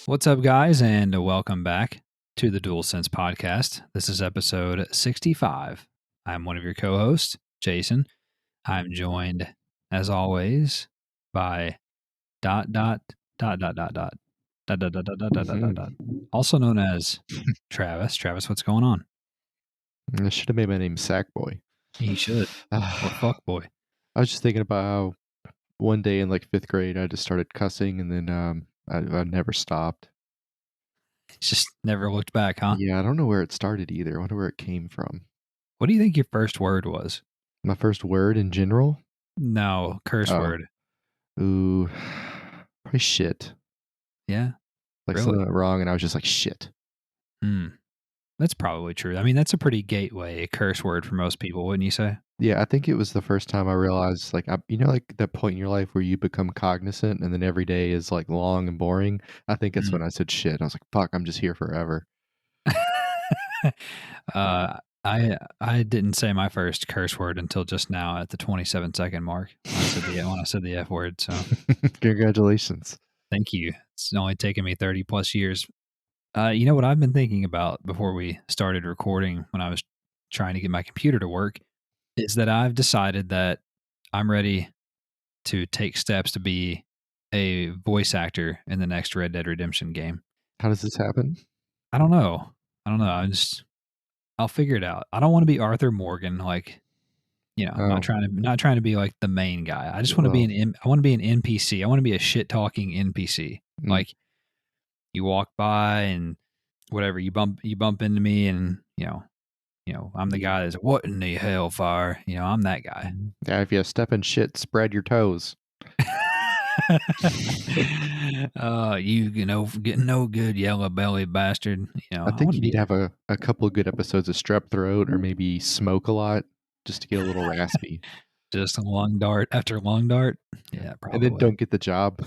What's up, guys, and welcome back to the DualSense podcast. This is episode 65. I'm one of your co-hosts, Jason. I'm joined, as always, by ... also known as Travis. Travis, what's going on? I should have made my name Sackboy. You should. Or Fuckboy. I was just thinking about how one day in like 5th grade, I just started cussing, and then I never stopped. Just never looked back, huh? Yeah, I don't know where it started either. I wonder where it came from. What do you think your first word was? My first word in general? No, curse word. Ooh, probably shit. Yeah? Like Really? something went wrong, and I was just like, shit. That's probably true. I mean, that's a pretty gateway curse word for most people, wouldn't you say? Yeah, I think it was the first time I realized, like, like that point in your life where you become cognizant, and then every day is like long and boring. I think that's when I said shit. I was like, fuck, I'm just here forever. I didn't say my first curse word until just now at the 27-second mark when I said the F word. So Congratulations. thank you. It's only taken me 30 plus years. You know what I've been thinking about before we started recording when I was trying to get my computer to work is that I've decided that I'm ready to take steps to be a voice actor in the next Red Dead Redemption game. How does this happen? I don't know. I'll figure it out. I don't want to be Arthur Morgan, like, I'm not trying to be like the main guy. I just want to be an NPC. I want to be a shit talking NPC. Like, you walk by and whatever, you bump into me, and I'm the guy that's what in the hellfire. I'm that guy. Yeah, if you step in shit, spread your toes. Getting no good, yellow belly bastard. I think you need to have a couple of good episodes of strep throat, or maybe smoke a lot just to get a little raspy. Just a lung dart after lung dart. Yeah, probably. And then don't get the job.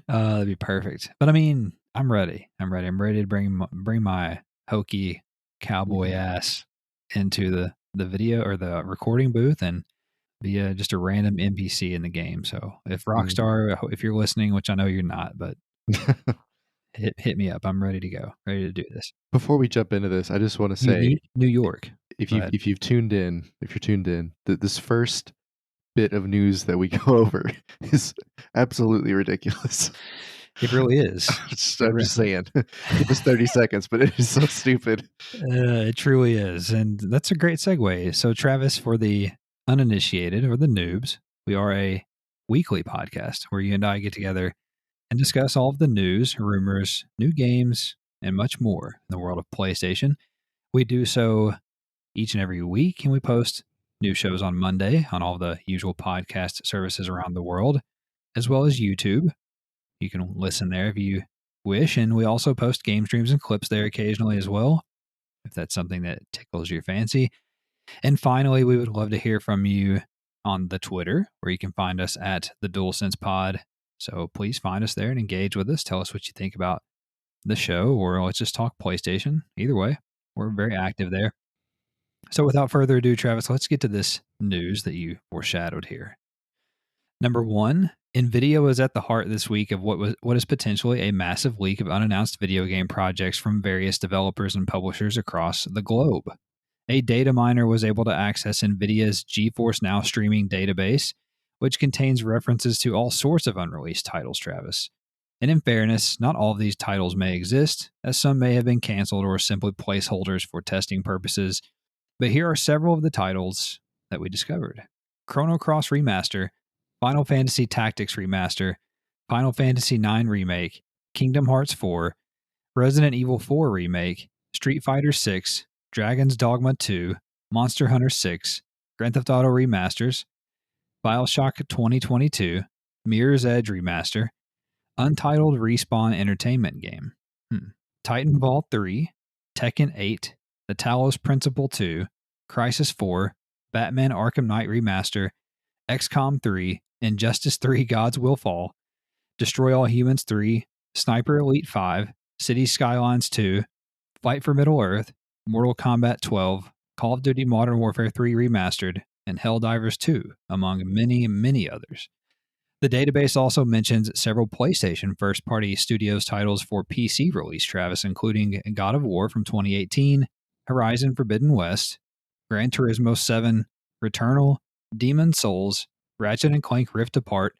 That'd be perfect. But I mean, I'm ready. I'm ready to bring my hokey cowboy ass into the video or the recording booth and be just a random NPC in the game. So if Rockstar, if you're listening, which I know you're not, but hit me up. I'm ready to go. Ready to do this. Before we jump into this, I just want to say, New York. If you're tuned in, this first bit of news that we go over is absolutely ridiculous. It really is. I'm just saying. It was 30 seconds, but it is so stupid. It truly is. And that's a great segue. So, Travis, for the uninitiated or the noobs, we are a weekly podcast where you and I get together and discuss all of the news, rumors, new games, and much more in the world of PlayStation. We do so each and every week, and we post new shows on Monday on all the usual podcast services around the world, as well as YouTube. You can listen there if you wish, and we also post game streams and clips there occasionally as well, if that's something that tickles your fancy. And finally, we would love to hear from you on the Twitter, where you can find us at the DualSense Pod. So please find us there and engage with us. Tell us what you think about the show, or let's just talk PlayStation. Either way, we're very active there. So without further ado, Travis, let's get to this news that you foreshadowed here. Number one, NVIDIA was at the heart this week of what is potentially a massive leak of unannounced video game projects from various developers and publishers across the globe. A data miner was able to access NVIDIA's GeForce Now streaming database, which contains references to all sorts of unreleased titles, Travis. And in fairness, not all of these titles may exist, as some may have been canceled or simply placeholders for testing purposes. But here are several of the titles that we discovered. Chrono Cross Remaster, Final Fantasy Tactics Remaster, Final Fantasy IX Remake, Kingdom Hearts 4, Resident Evil 4 Remake, Street Fighter 6, Dragon's Dogma 2, Monster Hunter 6, Grand Theft Auto Remasters, BioShock 2022, Mirror's Edge Remaster, Untitled Respawn Entertainment game. Titanfall 3, Tekken 8, The Talos Principle 2, Crysis 4, Batman Arkham Knight Remaster, XCOM 3, Injustice 3 Gods Will Fall, Destroy All Humans 3, Sniper Elite 5, City Skylines 2, Fight for Middle Earth, Mortal Kombat 12, Call of Duty Modern Warfare 3 Remastered, and Helldivers 2, among many, many others. The database also mentions several PlayStation first party studios titles for PC release, Travis, including God of War from 2018, Horizon Forbidden West, Gran Turismo 7, Returnal, Demon Souls, Ratchet and Clank Rift Apart,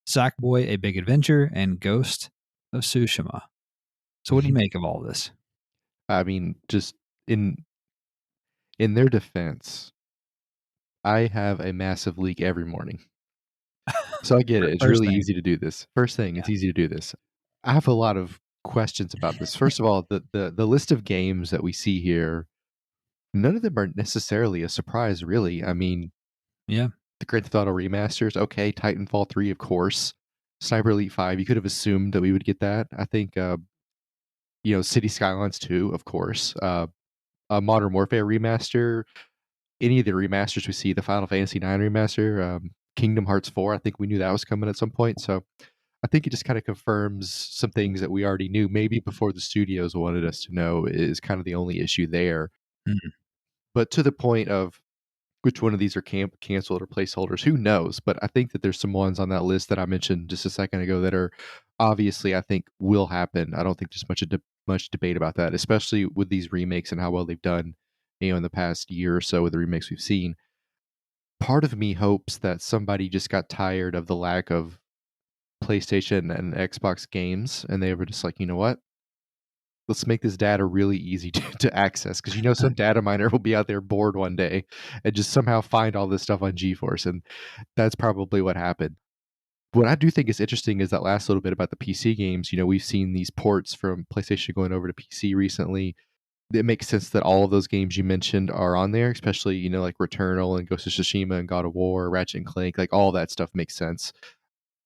Sackboy: A Big Adventure, and Ghost of Tsushima. So what do you make of all this? I mean, just in their defense, I have a massive leak every morning. So I get it. It's First really thing, easy to do this. First thing, it's yeah. easy to do this. I have a lot of questions about this. First of all, the list of games that we see here, none of them are necessarily a surprise, really. I mean, Yeah. the Grand Theft Auto remasters, okay, Titanfall 3, of course. Sniper Elite 5, you could have assumed that we would get that. I think City Skylines 2, of course. A Modern Warfare remaster, any of the remasters we see, the Final Fantasy 9 remaster, Kingdom Hearts 4, I think we knew that was coming at some point. So I think it just kind of confirms some things that we already knew, maybe before the studios wanted us to know, is kind of the only issue there. Mm, But to the point of which one of these are canceled or placeholders, who knows? But I think that there's some ones on that list that I mentioned just a second ago that are obviously, I think, will happen. I don't think there's much debate about that, especially with these remakes and how well they've done, in the past year or so with the remakes we've seen. Part of me hopes that somebody just got tired of the lack of PlayStation and Xbox games, and they were just like, you know what? Let's make this data really easy to access, because some data miner will be out there bored one day and just somehow find all this stuff on GeForce, and that's probably what happened. What I do think is interesting is that last little bit about the PC games. We've seen these ports from PlayStation going over to PC recently. It makes sense that all of those games you mentioned are on there, especially, like Returnal and Ghost of Tsushima and God of War, Ratchet and Clank, like all that stuff makes sense.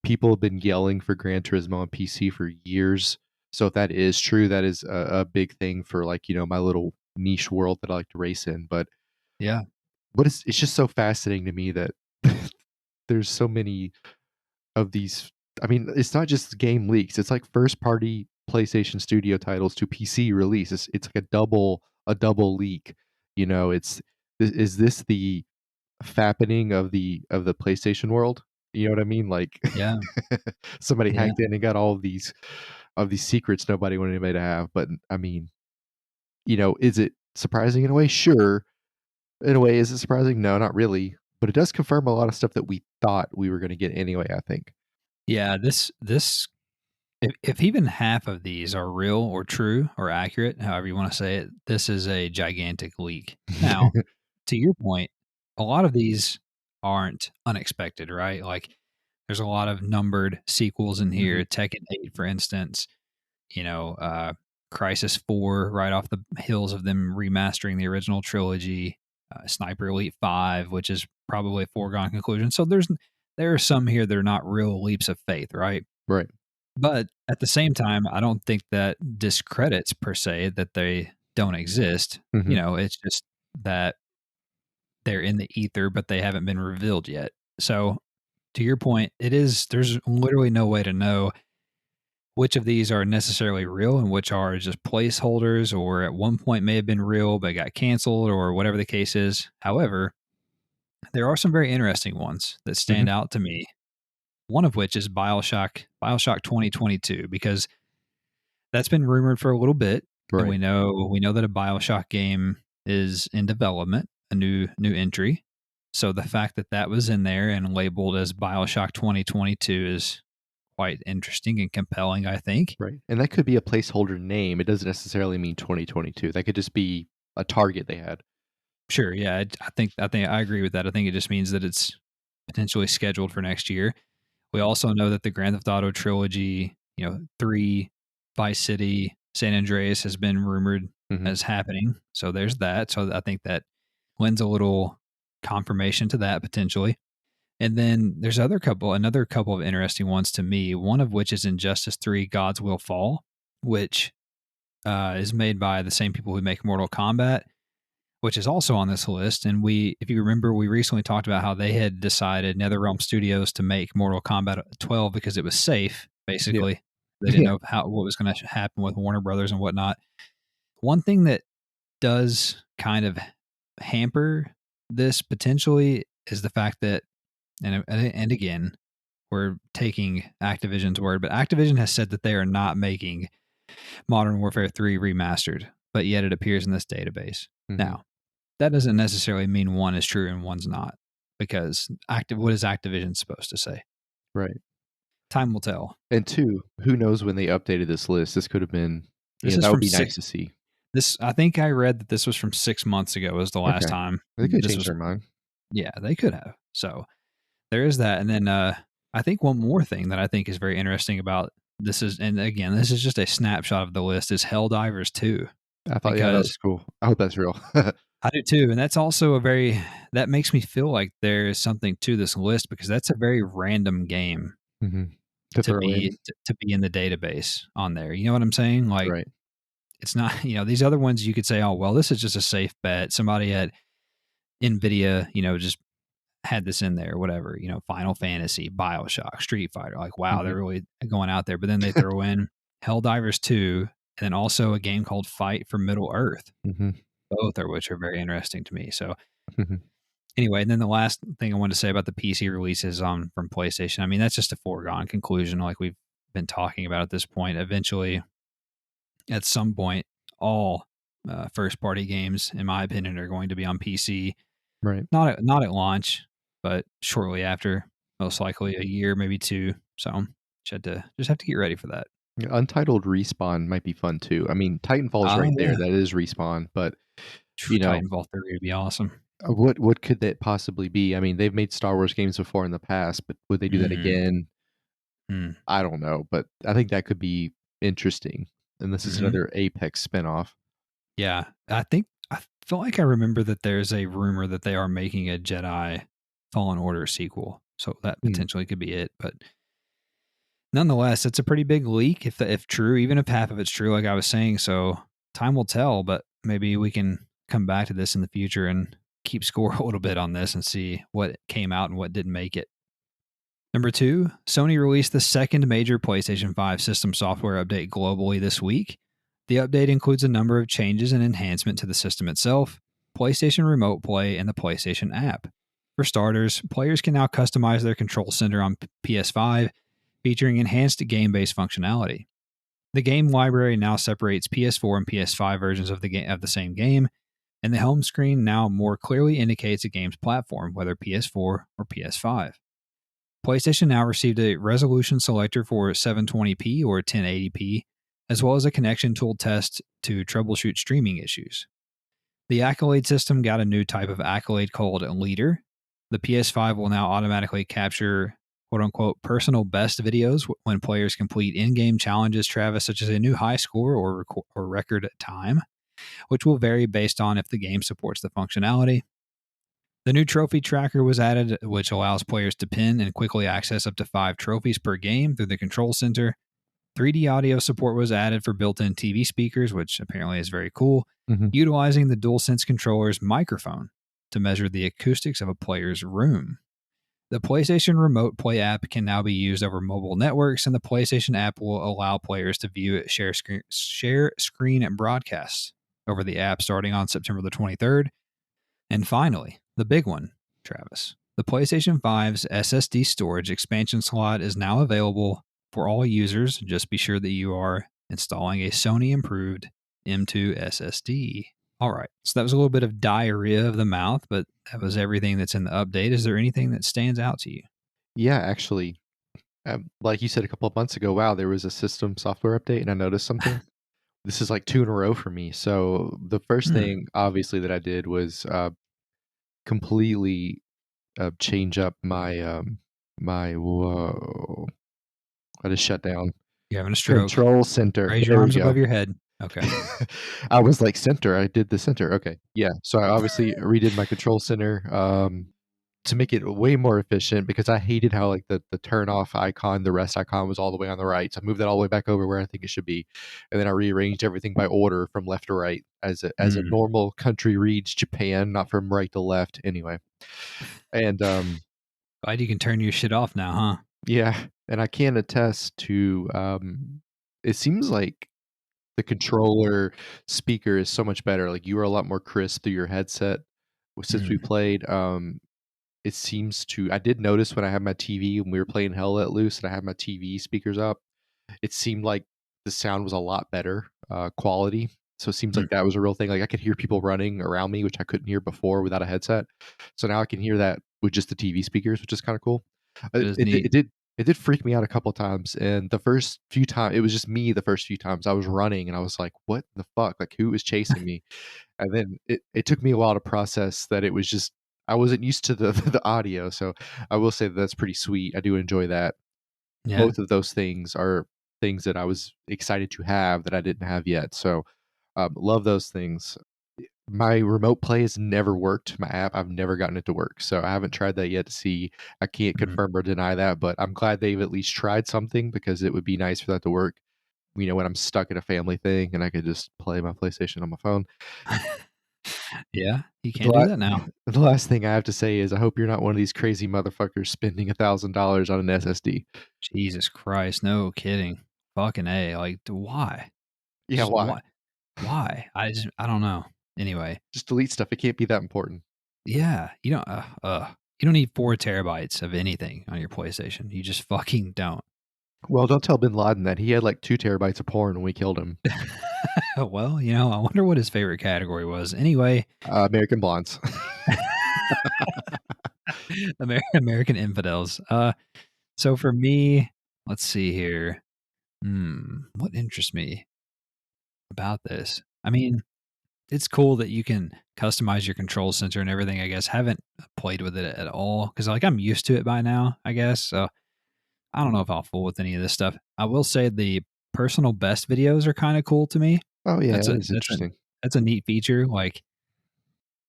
People have been yelling for Gran Turismo on PC for years. So if that is true, that is a big thing for, like, my little niche world that I like to race in. But yeah. it's just so fascinating to me that there's so many of these. I mean, it's not just game leaks. It's like first party PlayStation Studio titles to PC release. It's like a double leak. Is this the fappening of the PlayStation world? You know what I mean? Like, Yeah. somebody Yeah. hacked in and got all of these secrets nobody wanted anybody to have. But I mean, is it surprising in a way? Sure. In a way, is it surprising? No, not really. But it does confirm a lot of stuff that we thought we were going to get anyway, I think. Yeah. This if even half of these are real or true or accurate, however you want to say it, this is a gigantic leak. Now, to your point, a lot of these aren't unexpected, right? Like there's a lot of numbered sequels in Mhm. here. Tekken 8, for instance, you know, uh, Crisis 4, right off the heels of them remastering the original trilogy. Sniper Elite 5, which is probably a foregone conclusion. So there are some here that are not real leaps of faith, right? Right. But at the same time, I don't think that discredits per se that they don't exist. Mhm. It's just that they're in the ether, but they haven't been revealed yet. So to your point, there's literally no way to know which of these are necessarily real and which are just placeholders or at one point may have been real but got canceled or whatever the case is. However, there are some very interesting ones that stand Mhm. out to me. One of which is BioShock 2022, because that's been rumored for a little bit, and Right. we know that a BioShock game is in development, a new entry. So the fact that that was in there and labeled as BioShock 2022 is quite interesting and compelling, I think. Right. And that could be a placeholder name. It doesn't necessarily mean 2022. That could just be a target they had. Sure, yeah, I think I agree with that. I think it just means that it's potentially scheduled for next year. We also know that the Grand Theft Auto trilogy, 3, Vice City, San Andreas has been rumored Mhm. as happening. So there's that. So I think that lends a little confirmation to that potentially. And then there's another couple of interesting ones to me. One of which is Injustice 3: Gods Will Fall, which is made by the same people who make Mortal Kombat, which is also on this list. And if you remember, we recently talked about how they had decided, NetherRealm Studios, to make Mortal Kombat 12 because it was safe. Yeah. Basically, they didn't know what was going to happen with Warner Brothers and whatnot. One thing that does kind of hamper this potentially is the fact that, and again, we're taking Activision's word, but Activision has said that they are not making Modern Warfare 3 remastered, but yet it appears in this database. Now, that doesn't necessarily mean one is true and one's not, because what is Activision supposed to say? Right. Time will tell. And two, who knows when they updated this list? This could have been, that would be nice to see. I think I read that this was from 6 months ago was the last time. They could change their mind. Yeah, they could have. So there is that. And then I think one more thing that I think is very interesting about this is, and again, this is just a snapshot of the list, is Helldivers 2. I thought, that was cool. I hope that's real. I do too. And that's also that makes me feel like there is something to this list, because that's a very random game to be in the database on there. You know what I'm saying? Like, right. It's not, these other ones you could say, oh, well, this is just a safe bet. Somebody at NVIDIA, just had this in there, whatever, Final Fantasy, BioShock, Street Fighter. Like, wow, they're really going out there. But then they throw in Helldivers 2, and then also a game called Fight for Middle Earth, both of which are very interesting to me. So anyway, and then the last thing I wanted to say about the PC releases from PlayStation, I mean, that's just a foregone conclusion, like we've been talking about at this point. Eventually, at some point, all first-party games, in my opinion, are going to be on PC. Right. Not at launch, but shortly after, most likely a year, maybe 2. So just have to get ready for that. Untitled Respawn might be fun too. I mean, Titanfall's right there. That is Respawn, but Titanfall 3 would be awesome. What could that possibly be? I mean, they've made Star Wars games before in the past, but would they do that again? I don't know, but I think that could be interesting. And this is another Apex spinoff. Yeah, I feel like I remember that there's a rumor that they are making a Jedi Fallen Order sequel, so that potentially could be it. But nonetheless, it's a pretty big leak if true, even if half of it's true, like I was saying. So time will tell, but maybe we can come back to this in the future and keep score a little bit on this and see what came out and what didn't make it. Number 2, Sony released the second major PlayStation 5 system software update globally this week. The update includes a number of changes and enhancement to the system itself, PlayStation Remote Play, and the PlayStation app. For starters, players can now customize their control center on PS5, featuring enhanced game-based functionality. The game library now separates PS4 and PS5 versions of the same game, and the home screen now more clearly indicates a game's platform, whether PS4 or PS5. PlayStation now received a resolution selector for 720p or 1080p, as well as a connection tool test to troubleshoot streaming issues. The Accolade system got a new type of accolade called Leader. The PS5 will now automatically capture quote-unquote personal best videos when players complete in-game challenges, Travis, such as a new high score or record time, which will vary based on if the game supports the functionality. The new trophy tracker was added, which allows players to pin and quickly access up to 5 trophies per game through the control center. 3D audio support was added for built-in TV speakers, which apparently is very cool, utilizing the DualSense controller's microphone to measure the acoustics of a player's room. The PlayStation Remote Play app can now be used over mobile networks, and the PlayStation app will allow players to view it, share screen and broadcasts over the app starting on September the 23rd. And finally, the big one, Travis. The PlayStation 5's SSD storage expansion slot is now available for all users. Just be sure that you are installing a Sony improved M2 SSD. All right, so that was a little bit of diarrhea of the mouth, but that was everything that's in the update. Is there anything that stands out to you? Yeah, actually, like you said a couple of months ago, wow, there was a system software update and I noticed something. This is like 2 in a row for me. So the first thing, obviously, that I did was completely change up my whoa. I just shut down. You're having a stroke. Control center. Raise your arms above your head. Okay. I was like center. I did the center. Okay. Yeah. So I obviously redid my control center. to make it way more efficient because I hated how like the turn off icon, the rest icon was all the way on the right. So I moved that all the way back over where I think it should be. And then I rearranged everything by order from left to right as a Mm. normal country reads Japan, not from right to left anyway. And Glad you can turn your shit off now, huh? yeah, and I can attest to it seems like the controller speaker is so much better. Like you are a lot more crisp through your headset since we Mm. played. It seems to I did notice when I had my TV when we were playing Hell Let Loose and I had my TV speakers up, it seemed like the sound was a lot better quality. So it seems Mm. like that was a real thing. Like I could hear people running around me, which I couldn't hear before without a headset. So now I can hear that with just the TV speakers, which is kind of cool. That is It, neat. it did it did freak me out a couple times, and the first few times it was just me. The first few times I was running, and I was like, "What the fuck? Like who is chasing me?" And then it took me a while to process that it was just I wasn't used to the the audio. So I will say that that's pretty sweet. I do enjoy that. Yeah. Both of those things are things that I was excited to have that I didn't have yet. So love those things. My remote play has never worked. My app, I've never gotten it to work. So I haven't tried that yet to see. I can't Mm. confirm or deny that, but I'm glad they've at least tried something because it would be nice for that to work. When I'm stuck at a family thing and I could just play my PlayStation on my phone. Yeah, you The, can do that now. the last thing I have to say is I hope you're not one of these crazy motherfuckers spending $1,000 on an SSD. Jesus Christ, no kidding. Fucking A, like, why? Yeah, Just why? why? I don't know. Anyway, Just delete stuff. It can't be that important. yeah, you don't need 4 terabytes of anything on your PlayStation. You just fucking don't. Well, don't tell Bin Laden that. He had like 2 terabytes of porn when we killed him. Well, I wonder what his favorite category was. Anyway, American Blondes. American infidels. So for me, let's see here. What interests me about this? I mean, it's cool that you can customize your control center and everything. I guess haven't played with it at all because like I'm used to it by now. I guess so. I don't know if I'll fool with any of this stuff. I will say the personal best videos are kind of cool to me. Oh, yeah, That's that a is that's a interesting. that's a neat feature. Like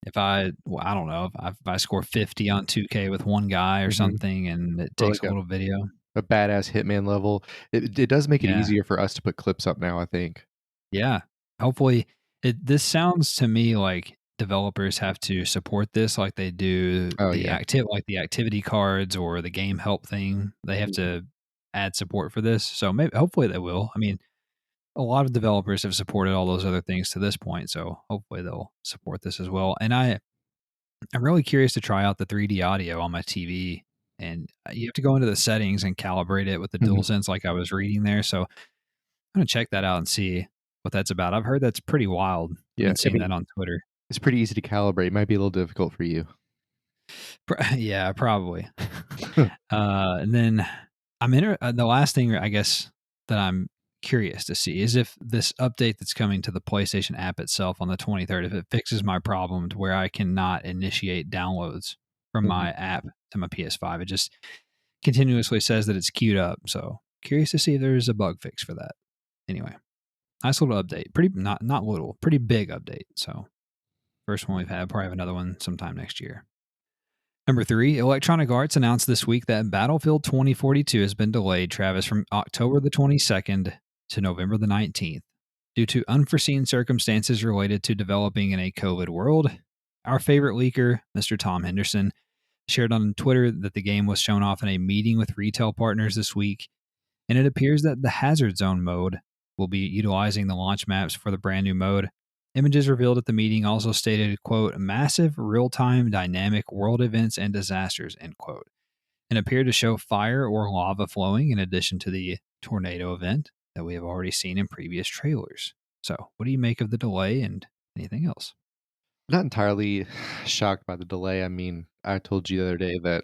if I don't know if I score 50 on 2K with one guy or Mhm. something, and it Or takes like a little video. a badass hitman level. It does make it Yeah, easier for us to put clips up now, I think. yeah. Hopefully, this sounds to me like developers have to support this like they do Oh, yeah. the activity cards or the game help thing. They have Mhm. to add support for this. So maybe hopefully they will. I mean, a lot of developers have supported all those other things to this point, so hopefully they'll support this as well. And I'm really curious to try out the 3D audio on my TV. And you have to go into the settings and calibrate it with the Mhm. DualSense, like I was reading there. So I'm gonna check that out and see what that's about. I've heard that's pretty wild. I've Yeah, been I seeing that mean, on Twitter. it's pretty easy to calibrate. It might be a little difficult for you. Yeah, probably. And then the last thing I guess that I'm curious to see is if this update that's coming to the PlayStation app itself on the 23rd, if it fixes my problem to where I cannot initiate downloads from Mhm. my app to my PS5. It just continuously says that it's queued up. So curious to see if there's a bug fix for that. Anyway, nice little update. Pretty not little, pretty big update. So first one we've had. Probably have another one sometime next year. Number 3, Electronic Arts announced this week that Battlefield 2042 has been delayed, Travis, from October the 22nd to November the 19th due to unforeseen circumstances related to developing in a COVID world. Our favorite leaker, Mr. Tom Henderson, shared on Twitter that the game was shown off in a meeting with retail partners this week, and it appears that the Hazard Zone mode will be utilizing the launch maps for the brand new mode. Images revealed at the meeting also stated, quote, massive real-time dynamic world events and disasters, end quote, and appeared to show fire or lava flowing in addition to the tornado event that we have already seen in previous trailers. So, what do you make of the delay and anything else? Not entirely shocked by the delay. I mean, I told you the other day that,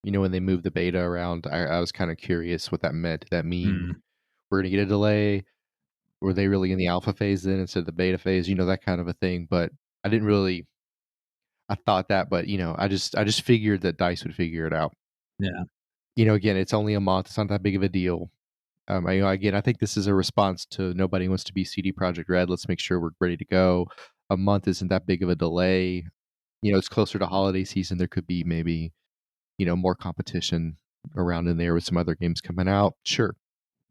when they moved the beta around, I was kinda curious what that meant. Did that mean Mm, we're gonna get a delay? Were they really in the alpha phase then instead of the beta phase? That kind of a thing, but I didn't really I thought that, but, I just figured that DICE would figure it out. yeah. Again, it's only a month, it's not that big of a deal. Again, I think this is a response to nobody wants to be CD Project Red. Let's make sure we're ready to go. A month isn't that big of a delay. it's closer to holiday season. There could be maybe, more competition around in there with some other games coming out. Sure.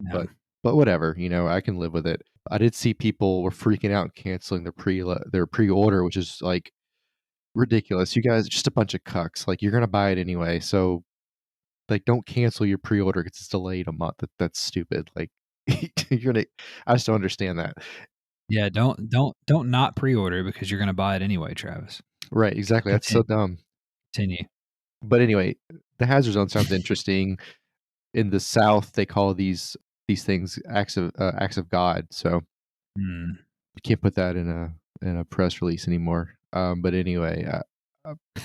Yeah. But whatever, I can live with it. I did see people were freaking out and canceling their pre-order, which is like ridiculous. You guys are just a bunch of cucks. Like, you're gonna buy it anyway, so like, don't cancel your pre-order because it's delayed a month. That's stupid. Like, you're gonna. I just don't understand that. Yeah, don't not pre-order because you're gonna buy it anyway, Travis. Right? Exactly. That's so dumb. Continue. But anyway, the hazard zone sounds interesting. In the South, they call these things acts of God. So Mm. you can't put that in a press release anymore. But anyway,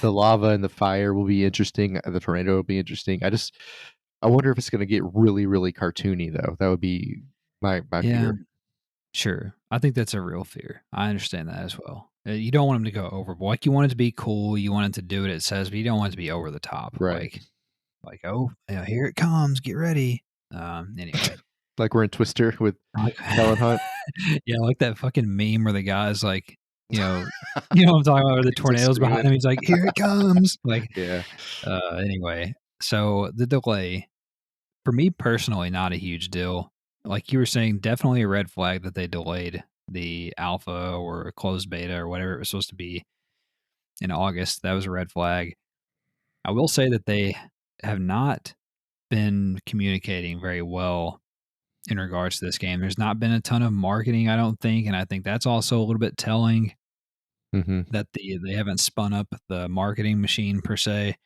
the lava and the fire will be interesting. The tornado will be interesting. I wonder if it's going to get really, really cartoony though. That would be my Yeah, fear. sure. I think that's a real fear. I understand that as well. You don't want them to go overboard. Like, you want it to be cool. You want it to do what it says, but you don't want it to be over the top. Right. Like, oh, yeah, here it comes. Get ready. Anyway, Like we're in Twister with like, Helen Hunt. yeah, like that fucking meme where the guy's like, you know what I'm talking about, where the He's like tornado's behind screaming. him. He's like, here it comes. Like, Yeah. anyway, so the delay for me personally, not a huge deal. Like you were saying, definitely a red flag that they delayed the alpha or closed beta or whatever it was supposed to be in August. That was a red flag. I will say that they have not been communicating very well in regards to this game. There's not been a ton of marketing, I don't think, and I think that's also a little bit telling Hmm. that they haven't spun up the marketing machine per se,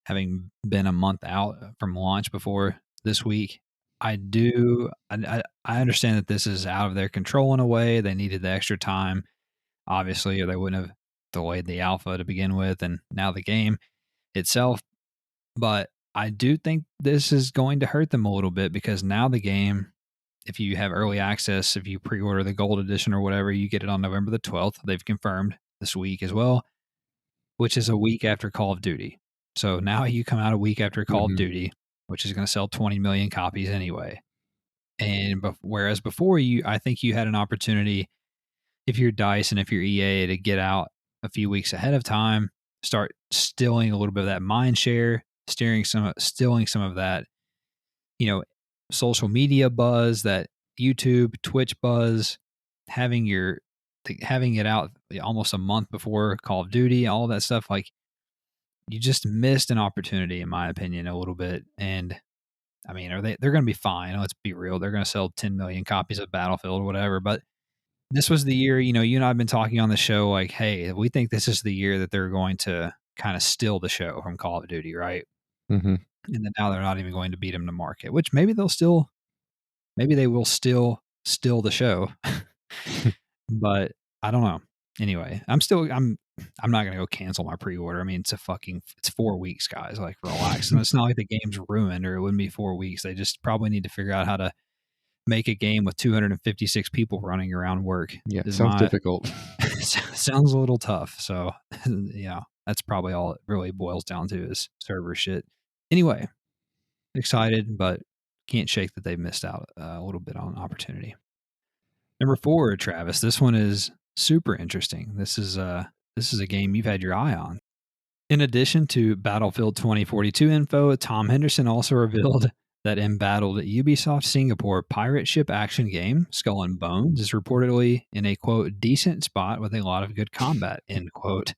having been a month out from launch before this week. I understand that this is out of their control in a way. They needed the extra time, obviously, or they wouldn't have delayed the alpha to begin with, and now the game itself. But I do think this is going to hurt them a little bit because now the game, if you have early access, if you pre-order the gold edition or whatever, you get it on November the 12th. They've confirmed this week as well, which is a week after Call of Duty. So now you come out a week after Call of Hmm. Duty, which is going to sell 20 million copies anyway. And whereas before I think you had an opportunity, if you're DICE and if you're EA, to get out a few weeks ahead of time, start stealing a little bit of that mind share, stealing some of that, you know, social media buzz, that YouTube, Twitch buzz, having having it out almost a month before Call of Duty, all that stuff. Like, you just missed an opportunity, in my opinion, a little bit. And I mean, they're going to be fine. Let's be real. They're going to sell 10 million copies of Battlefield or whatever. But this was the year, you and I have been talking on the show, like, hey, we think this is the year that they're going to kind of steal the show from Call of Duty, right? Hmm. And then now they're not even going to beat them to market, which maybe they will still steal the show. But I don't know. Anyway, I'm not gonna go cancel my pre-order. I mean, it's 4 weeks, guys. Like, relax. And it's not like the game's ruined or it wouldn't be 4 weeks. They just probably need to figure out how to make a game with 256 people running around work. Yeah. Is Sounds my difficult. sounds a little tough. So that's probably all it really boils down to, is server shit. Anyway, excited, but can't shake that they missed out a little bit on opportunity. Number 4, Travis. This one is super interesting. This is a game you've had your eye on. In addition to Battlefield 2042 info, Tom Henderson also revealed that embattled Ubisoft Singapore pirate ship action game Skull and Bones is reportedly in a, quote, decent spot with a lot of good combat, end quote.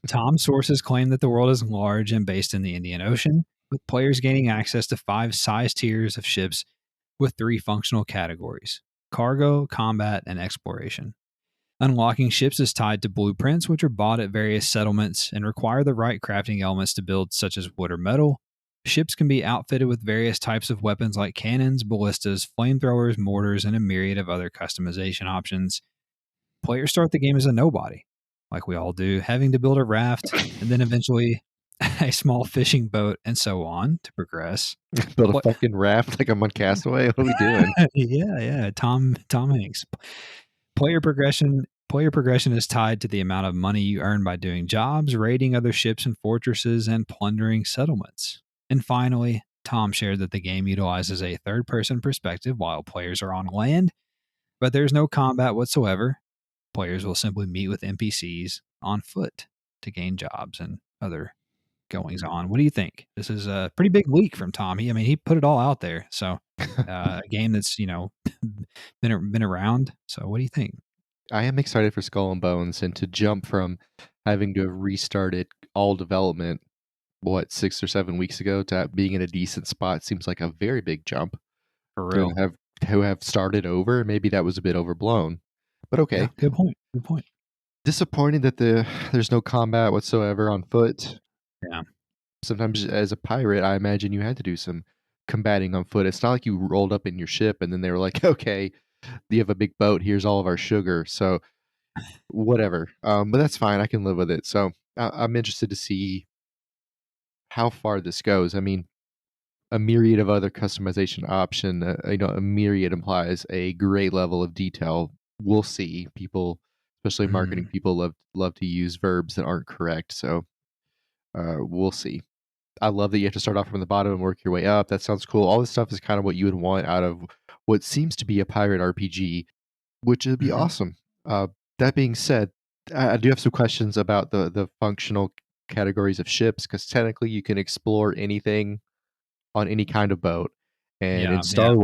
Tom's sources claim that the world is large and based in the Indian Ocean, with players gaining access to 5 size tiers of ships with 3 functional categories: cargo, combat, and exploration. Unlocking ships is tied to blueprints, which are bought at various settlements and require the right crafting elements to build, such as wood or metal. Ships can be outfitted with various types of weapons like cannons, ballistas, flamethrowers, mortars, and a myriad of other customization options. Players start the game as a nobody, like we all do, having to build a raft and then eventually a small fishing boat and so on to progress. Build a Pla- fucking raft like I'm on Castaway. What are we doing? yeah. Tom Hanks. Player progression is tied to the amount of money you earn by doing jobs, raiding other ships and fortresses, and plundering settlements. And finally, Tom shared that the game utilizes a third-person perspective while players are on land, but there's no combat whatsoever. Players will simply meet with NPCs on foot. to gain jobs and other goings on. What do you think? This is a pretty big leak from Tom. He put it all out there. So a game that's been around. So what do you think? I am excited for Skull and Bones, and to jump from having to have restarted all development, what, 6 or 7 weeks ago, to being in a decent spot seems like a very big jump For to real? have started over. Maybe that was a bit overblown, but Yeah. okay. Good point. Good point. Disappointed that there's no combat whatsoever on foot. Yeah. Sometimes as a pirate, I imagine you had to do some combating on foot. It's not like you rolled up in your ship and then they were like, "Okay, you have a big boat. Here's all of our sugar." So whatever, but that's fine. I can live with it. So I'm interested to see how far this goes. I mean, a myriad of other customization option. A myriad implies a great level of detail. We'll see. People, especially marketing Mm. people, love to use verbs that aren't correct. So we'll see. I love that you have to start off from the bottom and work your way up. That sounds cool. All this stuff is kind of what you would want out of what seems to be a pirate RPG, which would be Hmm. awesome. Uh, that being said, I do have some questions about the functional categories of ships, because technically you can explore anything on any kind of boat. And Yeah. Yeah. In Star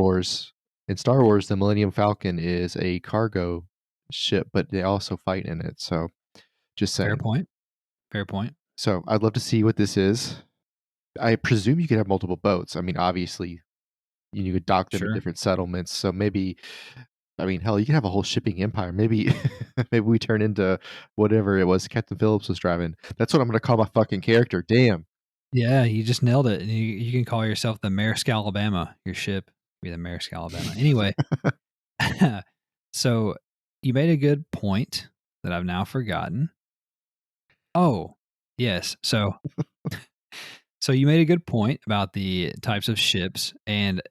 Wars, the Millennium Falcon is a cargo ship, but they also fight in it. So just Fair saying. point. Fair point. So I'd love to see what this is. I presume you could have multiple boats. I mean, obviously, you could dock them at Sure. different settlements. So maybe, I mean, hell, you can have a whole shipping empire. Maybe, maybe we turn into whatever it was Captain Phillips was driving. That's what I'm going to call my fucking character. Damn. Yeah, you just nailed it. You can call yourself the Maersk Alabama. Your ship be the Maersk Alabama. Anyway, so you made a good point that I've now forgotten. Oh, yes. So you made a good point about the types of ships, and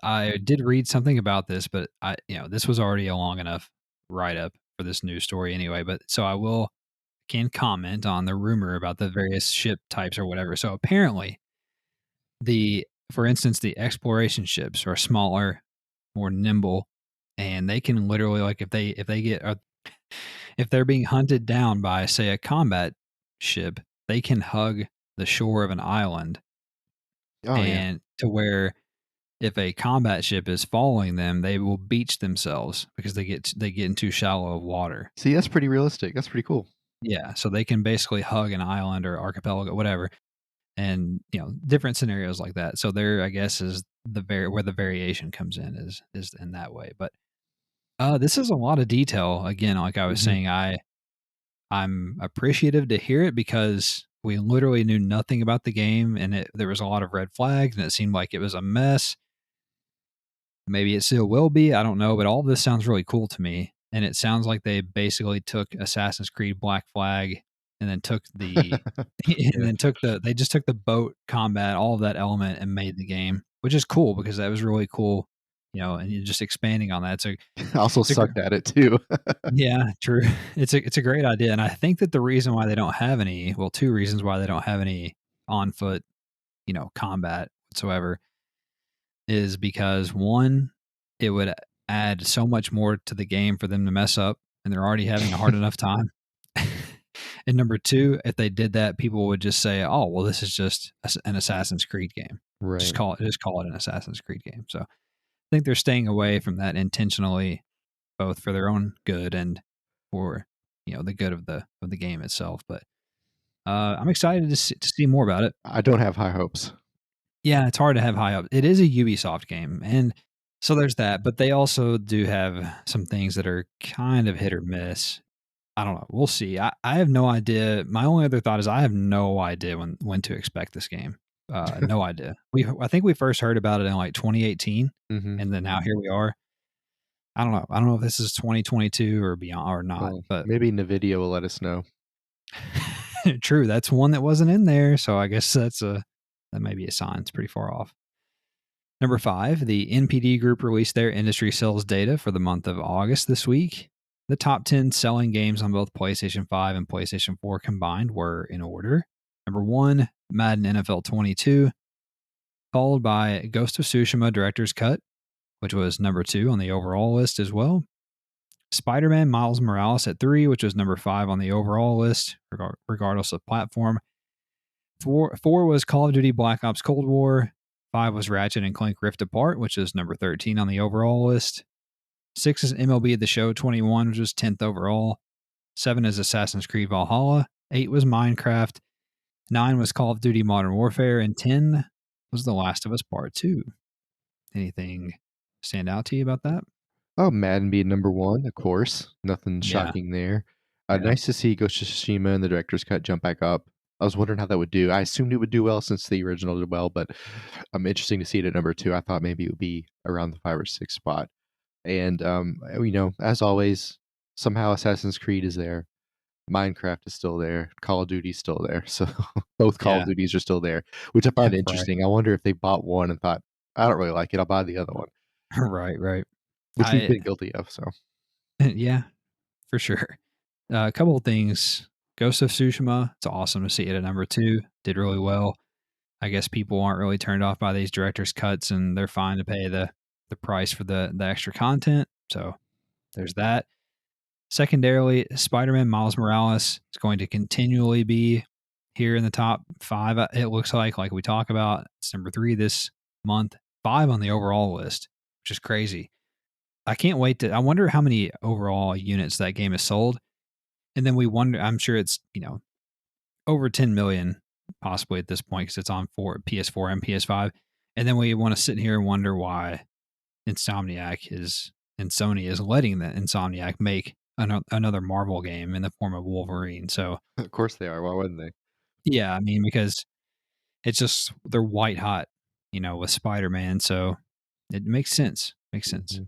I did read something about this, but this was already a long enough write up for this news story anyway. But so can comment on the rumor about the various ship types or whatever. So apparently, for instance, the exploration ships are smaller, more nimble, and they can literally, like, if they're being hunted down by, say, a combat ship, they can hug the shore of an island, Oh yeah. and to where if a combat ship is following them, they will beach themselves because they get in too shallow of water. See, that's pretty realistic. That's pretty cool. Yeah, so they can basically hug an island or archipelago, whatever, and different scenarios like that. So there, I guess, is where the variation comes in is in that way. But this is a lot of detail. Again, like I was Hmm. saying, I'm appreciative to hear it because we literally knew nothing about the game, and there was a lot of red flags, and it seemed like it was a mess. Maybe it still will be. I don't know, but all of this sounds really cool to me, and it sounds like they basically took Assassin's Creed Black Flag and then took the and Yeah. then they just took the boat combat, all of that element, and made the game, which is cool because that was really cool, and you're just expanding on that. I also It's a sucked at it too. yeah, true. It's a great idea, and I think that the reason why they don't have any, well, two reasons why they don't have any on foot, combat whatsoever is because one, it would add so much more to the game for them to mess up, and they're already having a hard enough time. And number two, if they did that, people would just say, "Oh, well, this is just an Assassin's Creed game. Right. Just call it an Assassin's Creed game." So I think they're staying away from that intentionally, both for their own good and for the good of the game itself. But I'm excited to see more about it. I don't have high hopes. Yeah, it's hard to have high up. It is a Ubisoft game, and so there's that, but they also do have some things that are kind of hit or miss. I don't know. We'll see. I have no idea. My only other thought is I have no idea when to expect this game. No idea. I think we first heard about it in like 2018, Hmm. and then now here we are. I don't know. I don't know if this is 2022 or beyond or not, Well, but maybe NVIDIA will let us know. true. That's one that wasn't in there, so I guess that may be a sign. It's pretty far off. Number 5, the NPD Group released their industry sales data for the month of August this week. The top 10 selling games on both PlayStation 5 and PlayStation 4 combined were in order. Number 1, Madden NFL 22, followed by Ghost of Tsushima Director's Cut, which was number 2 on the overall list as well. Spider-Man Miles Morales at 3, which was number 5 on the overall list, regardless of platform. Four was Call of Duty Black Ops Cold War. 5 was Ratchet and Clank Rift Apart, which is number 13 on the overall list. 6 is MLB The Show 21, which was 10th overall. 7 is Assassin's Creed Valhalla. 8 was Minecraft. 9 was Call of Duty Modern Warfare. And 10 was The Last of Us Part 2. Anything stand out to you about that? Oh, Madden being number 1, of course. Nothing Yeah. shocking there. Yeah. Nice to see Ghost of Tsushima and the director's cut jump back up. I was wondering how that would do. I assumed it would do well since the original did well, but interesting to see it at number 2. I thought maybe it would be around the 5 or 6 spot. And as always, somehow Assassin's Creed is there. Minecraft is still there. Call of Duty is still there. So both Call of Duties are still there, which I find interesting. I wonder if they bought one and thought, I don't really like it, I'll buy the other one. Right. Which we've been guilty of. So yeah, for sure. A couple of things. Ghost of Tsushima, it's awesome to see it at number 2. Did really well. I guess people aren't really turned off by these director's cuts, and they're fine to pay the price for the extra content. So there's that. Secondarily, Spider-Man Miles Morales is going to continually be here in the top 5. It looks like we talk about. It's number 3 this month, 5 on the overall list, which is crazy. I can't wait I wonder how many overall units that game has sold. And then we wonder, I'm sure it's, over 10 million possibly at this point because it's on PS4 and PS5. And then we want to sit here and wonder why Insomniac and Sony is letting the Insomniac make another Marvel game in the form of Wolverine. So of course they are. Why wouldn't they? Yeah, I mean, because it's just they're white hot, with Spider-Man. So it makes sense. Mm-hmm.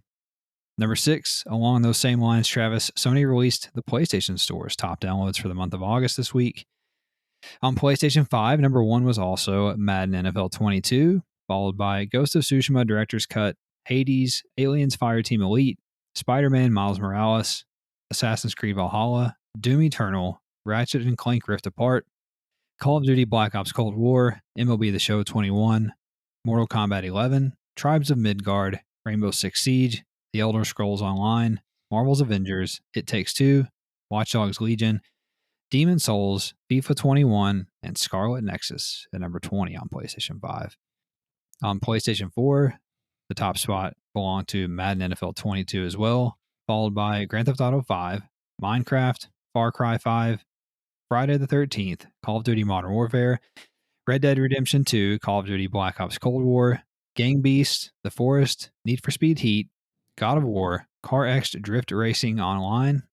Number 6, along those same lines, Travis, Sony released the PlayStation Store's top downloads for the month of August this week. On PlayStation 5, number 1 was also Madden NFL 22, followed by Ghost of Tsushima Director's Cut, Hades, Aliens Fireteam Elite, Spider-Man Miles Morales, Assassin's Creed Valhalla, Doom Eternal, Ratchet and Clank Rift Apart, Call of Duty Black Ops Cold War, MLB The Show 21, Mortal Kombat 11, Tribes of Midgard, Rainbow Six Siege, The Elder Scrolls Online, Marvel's Avengers, It Takes Two, Watch Dogs Legion, Demon's Souls, FIFA 21, and Scarlet Nexus at number 20 on PlayStation 5. On PlayStation 4, the top spot belonged to Madden NFL 22 as well, followed by Grand Theft Auto 5, Minecraft, Far Cry 5, Friday the 13th, Call of Duty Modern Warfare, Red Dead Redemption 2, Call of Duty Black Ops Cold War, Gang Beasts, The Forest, Need for Speed Heat, God of War, Car X Drift Racing Online,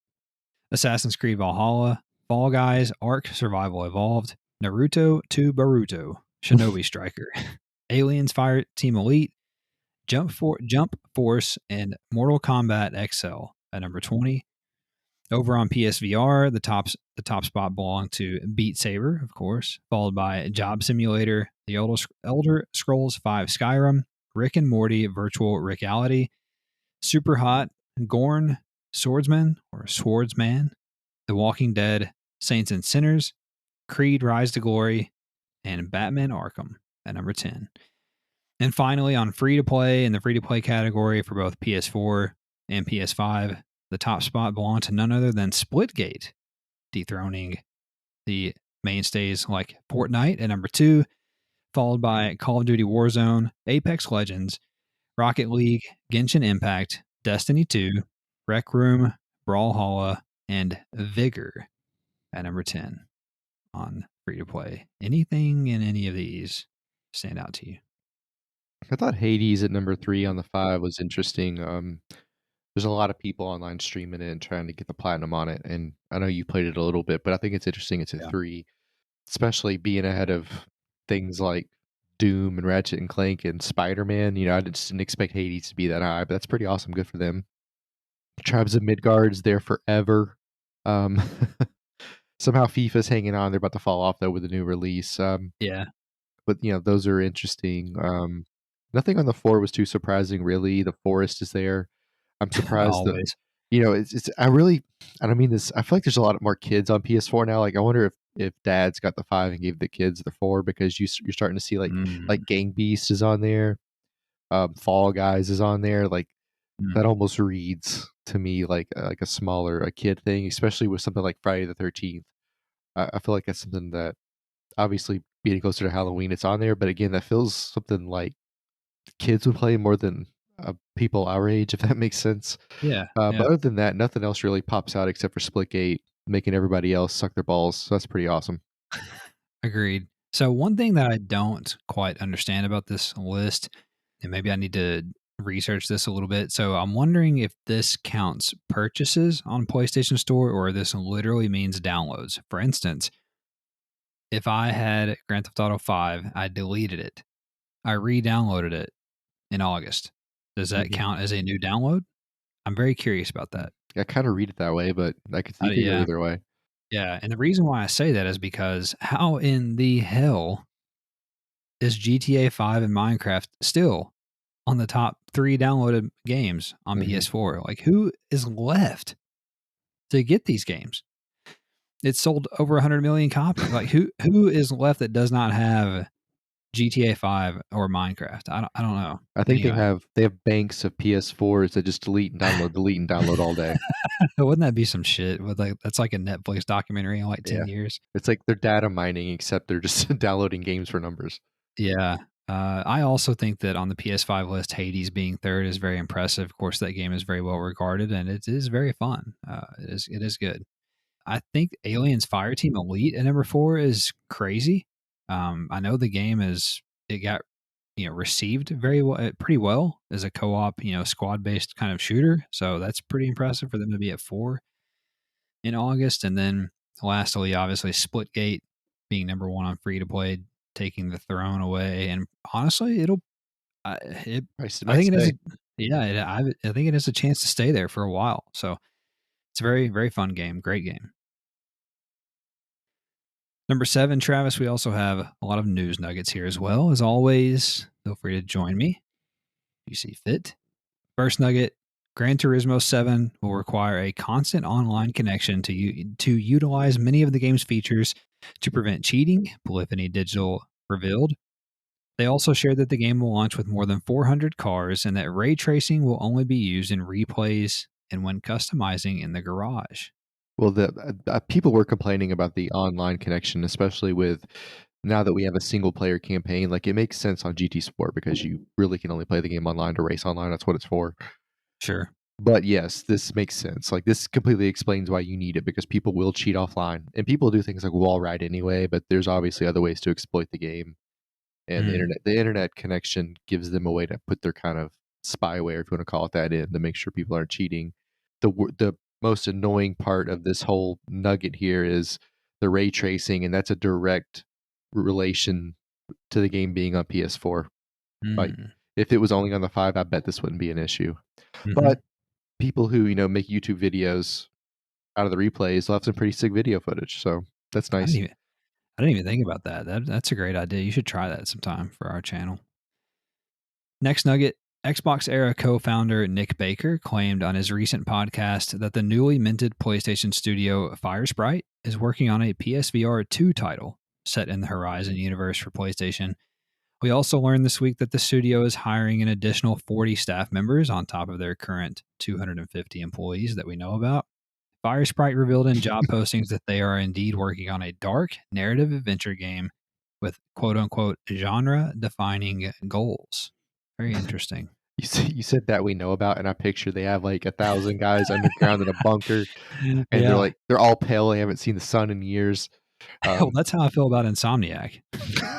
Assassin's Creed Valhalla, Fall Guys, Ark Survival Evolved, Naruto 2 Boruto, Shinobi Striker, Aliens Fireteam Elite, Jump Force, and Mortal Kombat XL at number 20. Over on PSVR, the top spot belonged to Beat Saber, of course, followed by Job Simulator, The Elder Scrolls 5 Skyrim, Rick and Morty Virtual Reality, Super Hot, Gorn, Swordsman, The Walking Dead, Saints and Sinners, Creed Rise to Glory, and Batman Arkham at number 10. And finally, on free-to-play, in the free-to-play category for both PS4 and PS5, the top spot belonged to none other than Splitgate, dethroning the mainstays like Fortnite at number 2, followed by Call of Duty Warzone, Apex Legends, Rocket League, Genshin Impact, Destiny 2, Rec Room, Brawlhalla, and Vigor at number 10 on free-to-play. Anything in any of these stand out to you? I thought Hades at number 3 on the 5 was interesting. There's a lot of people online streaming it and trying to get the platinum on it, and I know you played it a little bit, but I think it's interesting it's at 3, especially being ahead of things like Doom and Ratchet and Clank and Spider-Man. I just didn't expect Hades to be that high, but that's pretty awesome. Good for them. Tribes of Midgard's there forever. Somehow FIFA's hanging on. They're about to fall off though with the new release. But those are interesting. Nothing on the 4 was too surprising, really. The Forest is there. I'm surprised Always. It's I don't mean this. I feel like there's a lot more kids on PS4 now. Like I wonder if dads got the 5 and gave the kids the 4 because you're starting to see like Gang Beast is on there. Fall Guys is on there. Like that almost reads to me like a smaller a kid thing, especially with something like Friday the 13th. I feel like that's something that obviously being closer to Halloween, it's on there, but again, that feels something like kids would play more than people our age, if that makes sense. Yeah, But yeah, other than that, nothing else really pops out except for Splitgate making everybody else suck their balls. So that's pretty awesome. agreed. So one thing that I don't quite understand about this list, and maybe I need to research this a little bit. So I'm wondering if this counts purchases on PlayStation Store or this literally means downloads. For instance, if I had Grand Theft Auto 5, I deleted it. I re-downloaded it in August. Does that Mhm. count as a new download? I'm very curious about that. I kind of read it that way, but you could go Yeah. either way. Yeah, and the reason why I say that is because how in the hell is GTA 5 and Minecraft still on the top 3 downloaded games on Hmm. PS4? Like, who is left to get these games? It's sold over 100,000,000 copies. Like, who is left that does not have GTA 5 or Minecraft? I don't know. I think Anyway, they have banks of PS4s that just delete and download all day. wouldn't that be some shit? With like that's like a Netflix documentary in like Yeah. 10 years. It's like they're data mining, except they're just downloading games for numbers. Yeah. I also think that on the PS5 list, Hades being third is very impressive. Of course, that game is very well regarded and it is very fun. It is good. I think Aliens Fireteam Elite at number 4 is crazy. I know the game it got received very well, pretty well as a co-op, squad based kind of shooter. So that's pretty impressive for them to be at 4 in August. And then lastly, obviously, Splitgate being number 1 on free to play, taking the throne away. And honestly, I, it, I Might think it has stay. a, yeah, I think it has a chance to stay there for a while. So it's a very, very fun game. Great game. Number 7, Travis, we also have a lot of news nuggets here as well. As always, feel free to join me if you see fit. First nugget, Gran Turismo 7 will require a constant online connection to utilize many of the game's features to prevent cheating, Polyphony Digital revealed. They also shared that the game will launch with more than 400 cars and that ray tracing will only be used in replays and when customizing in the garage. Well, the people were complaining about the online connection, especially with now that we have a single player campaign. Like it makes sense on GT Sport because you really can only play the game online to race online. That's what it's for. Sure. But yes, this makes sense. Like this completely explains why you need it because people will cheat offline and people do things like wall ride anyway. But there's obviously other ways to exploit the game, and Mm, the internet connection gives them a way to put their kind of spyware, if you want to call it that, in to make sure people aren't cheating. The most annoying part of this whole nugget here is the ray tracing, and that's a direct relation to the game being on PS4. Like mm, if it was only on the 5, I bet this wouldn't be an issue. hmm But people who, make YouTube videos out of the replays will have some pretty sick video footage, so that's I didn't nice. even I didn't even think about that. That's a great idea. You should try that sometime for our channel. Next nugget, Xbox era co-founder Nick Baker claimed on his recent podcast that the newly minted PlayStation studio Firesprite is working on a PSVR 2 title set in the Horizon universe for PlayStation. We also learned this week that the studio is hiring an additional 40 staff members on top of their current 250 employees that we know about. Firesprite revealed in job postings that they are indeed working on a dark narrative adventure game with quote unquote genre defining goals. Very interesting. You said that we know about, and I picture they have, like, 1,000 guys underground in a bunker, and Yeah. they're all pale, they haven't seen the sun in years. Well, Um, that's how I feel about Insomniac.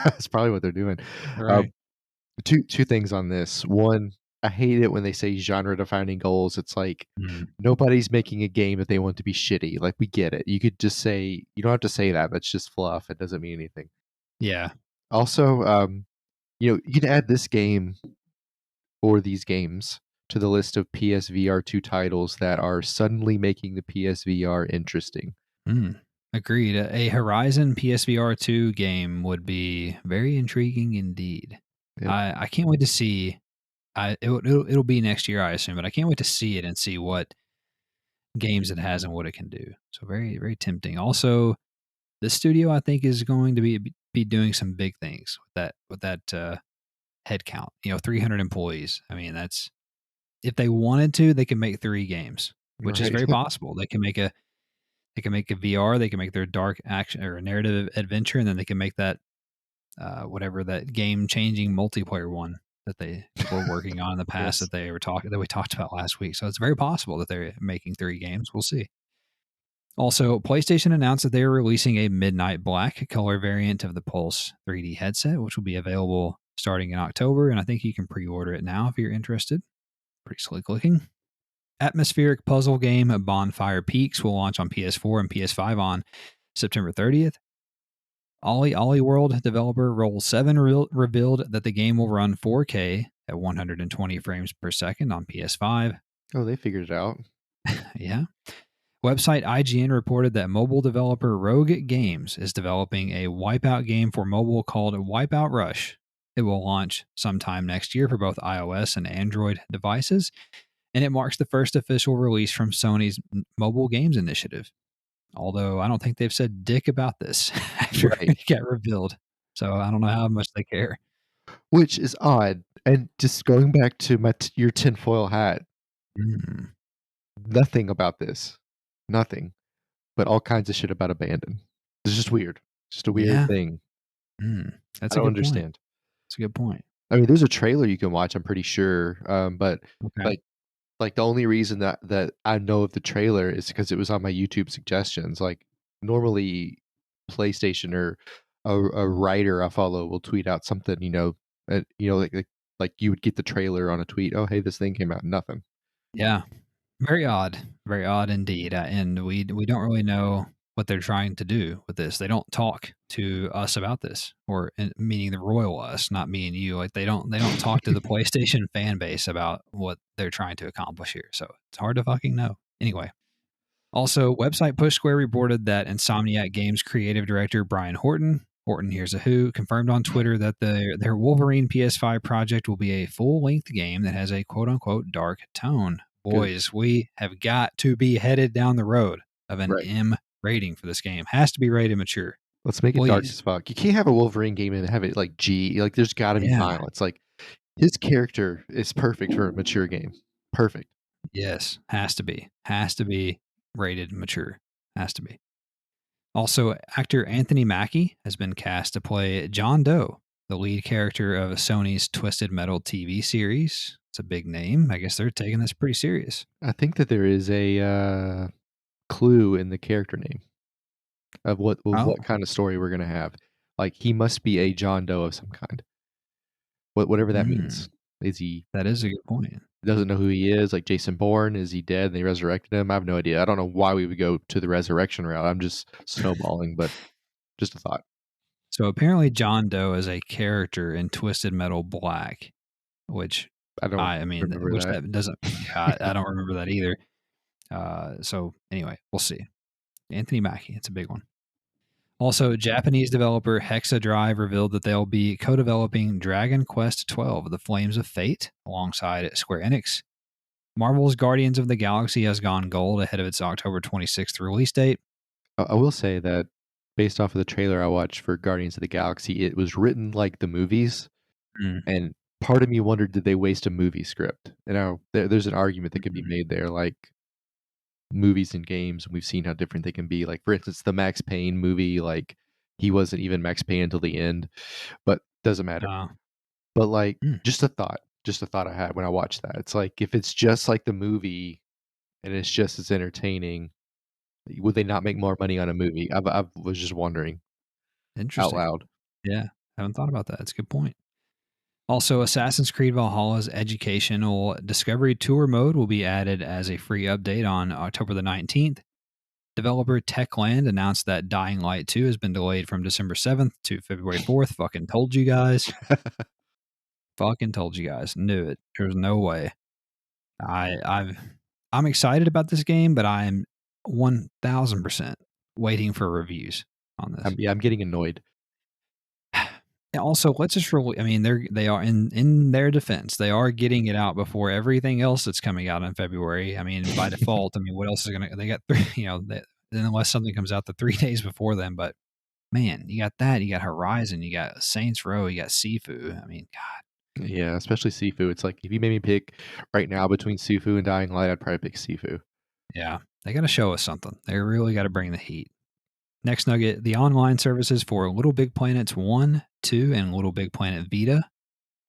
that's probably what they're doing. Uh, Right. 2 things on this. 1, I hate it when they say genre-defining goals. It's like, Mm. nobody's making a game that they want to be shitty, like, we get it. You could just say you don't have to say that, that's just fluff, it doesn't mean anything. Yeah. Also, you can add this game or these games to the list of PSVR2 titles that are suddenly making the PSVR interesting. Mm. Agreed. A Horizon PSVR 2 game would be very intriguing indeed. Yep. I can't wait to see. It'll be next year, I assume, but I can't wait to see it and see what games it has and what it can do. So very, very tempting. Also, the studio I think is going to be doing some big things with that head count. 300 employees. I mean, that's if they wanted to, they could make 3 games which is Right. very possible. They can make a VR, they can make their dark action or narrative adventure, and then they can make that whatever that game changing multiplayer one that they were working on in the past Yes. that we talked about last week. So it's very possible that they're making 3 games. We'll see. Also, PlayStation announced that they are releasing a midnight black color variant of the Pulse 3D headset, which will be available starting in October. And I think you can pre order it now if you're interested. Pretty slick looking. Atmospheric puzzle game Bonfire Peaks will launch on PS4 and PS5 on September 30th. Ollie World developer Roll7 revealed that the game will run 4K at 120 frames per second on PS5. Oh, they figured it out. Yeah. Website IGN reported that mobile developer Rogue Games is developing a Wipeout game for mobile called Wipeout Rush. It will launch sometime next year for both iOS and Android devices, and it marks the first official release from Sony's mobile games initiative. Although I don't think they've said dick about this after Right. it got revealed. So I don't know how much they care. Which is odd. And just going back to your tinfoil hat, Mm, nothing about this. Nothing. But all kinds of shit about abandon. It's just weird. Just a weird yeah. thing. I That's a don't good point. understand. That's a good point. I mean, there's a trailer you can watch, I'm pretty sure. But Okay. like the only reason that I know of the trailer is because it was on my YouTube suggestions. Like normally PlayStation or a writer I follow will tweet out something, like you would get the trailer on a tweet. Oh, hey, this thing came out. Nothing. Yeah. Very odd indeed. And we don't really know what they're trying to do with this. They don't talk to us about this, or meaning the royal us, not me and you. Like they don't talk to the PlayStation fan base about what they're trying to accomplish here. So it's hard to fucking know. Anyway, also website Push Square reported that Insomniac Games creative director Brian Horton Here's a Who confirmed on Twitter that their Wolverine PS5 project will be a full length game that has a quote unquote dark tone. Good. Boys, we have got to be headed down the road of an Right. M rating for this game. Has to be rated mature. Let's make it dark Please. as fuck. You can't have a Wolverine game and have it like G. Like there's got to be Yeah. violence. Like his character is perfect for a mature game. Perfect. Yes. Has to be. Has to be rated mature. Has to be. Also, actor Anthony Mackie has been cast to play John Doe, the lead character of Sony's Twisted Metal TV series. It's a big name. I guess they're taking this pretty serious. I think that there is a clue in the character name of what Oh, kind of story we're gonna have. Like he must be a John Doe of some kind. Whatever that means. Is he that is a good point. doesn't know who he is? Like Jason Bourne? Is he dead and they resurrected him? I have no idea. I don't know why we would go to the resurrection route. I'm just snowballing, but just a thought. So apparently, John Doe is a character in Twisted Metal Black, which I don't I mean, remember which that. that doesn't. I don't remember that either. So anyway, we'll see. Anthony Mackie, it's a big one. Also, Japanese developer Hexadrive revealed that they'll be co-developing Dragon Quest XII: The Flames of Fate alongside Square Enix. Marvel's Guardians of the Galaxy has gone gold ahead of its October 26th release date. I will say that based off of the trailer I watched for Guardians of the Galaxy, it was written like the movies, Mm, and part of me wondered, did they waste a movie script? You know, there's an argument that could be mm, made there, like movies and games, and we've seen how different they can be. Like, for instance, the Max Payne movie, like he wasn't even Max Payne until the end, but doesn't matter. uh, But like, mm. just a thought I had when I watched that. It's like if it's just like the movie and it's just as entertaining, would they not make more money on a movie? I was just wondering out Interesting. loud. Yeah, haven't thought about that. That's a good point. Also, Assassin's Creed Valhalla's educational Discovery Tour mode will be added as a free update on October the 19th. Developer Techland announced that Dying Light 2 has been delayed from December 7th to February 4th. Fucking told you guys. Fucking told you guys. Knew it. There's no way. I'm excited about this game, but I'm 1000% waiting for reviews on this. I'm getting annoyed. And also, let's just really, I mean, they are in their defense, they are getting it out before everything else that's coming out in February. I mean, by default, I mean, what else is going to, they got three, unless something comes out the 3 days before then. But man, you got that, you got Horizon, you got Saints Row, you got Sifu. I mean, God, Yeah, especially Sifu. It's like if you made me pick right now between Sifu and Dying Light, I'd probably pick Sifu. Yeah, they got to show us something. They really got to bring the heat. Next nugget, the online services for Little Big Planets 1, 2, and Little Big Planet Vita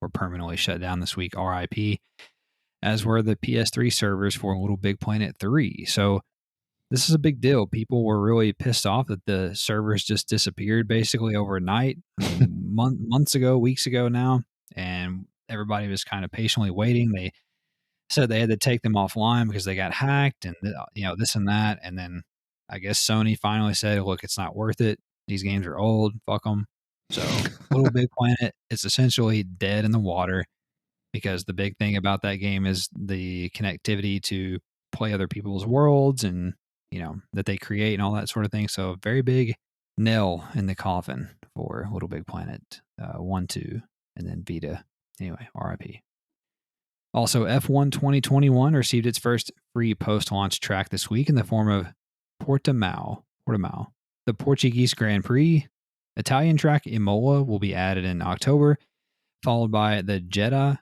were permanently shut down this week, RIP, as were the PS3 servers for Little Big Planet 3. So this is a big deal. People were really pissed off that the servers just disappeared basically overnight. I mean, months ago, weeks ago now, and everybody was kind of patiently waiting. They said they had to take them offline because they got hacked and this and that. And then I guess Sony finally said, "Look, it's not worth it. These games are old. Fuck them." So Little Big Planet is essentially dead in the water because the big thing about that game is the connectivity to play other people's worlds and that they create and all that sort of thing. So very big nail in the coffin for Little Big Planet 1, 2, and then Vita. Anyway, RIP. Also, F1 2021 received its first free post-launch track this week in the form of Portimao, the Portuguese Grand Prix. Italian track Imola will be added in October, followed by the Jeddah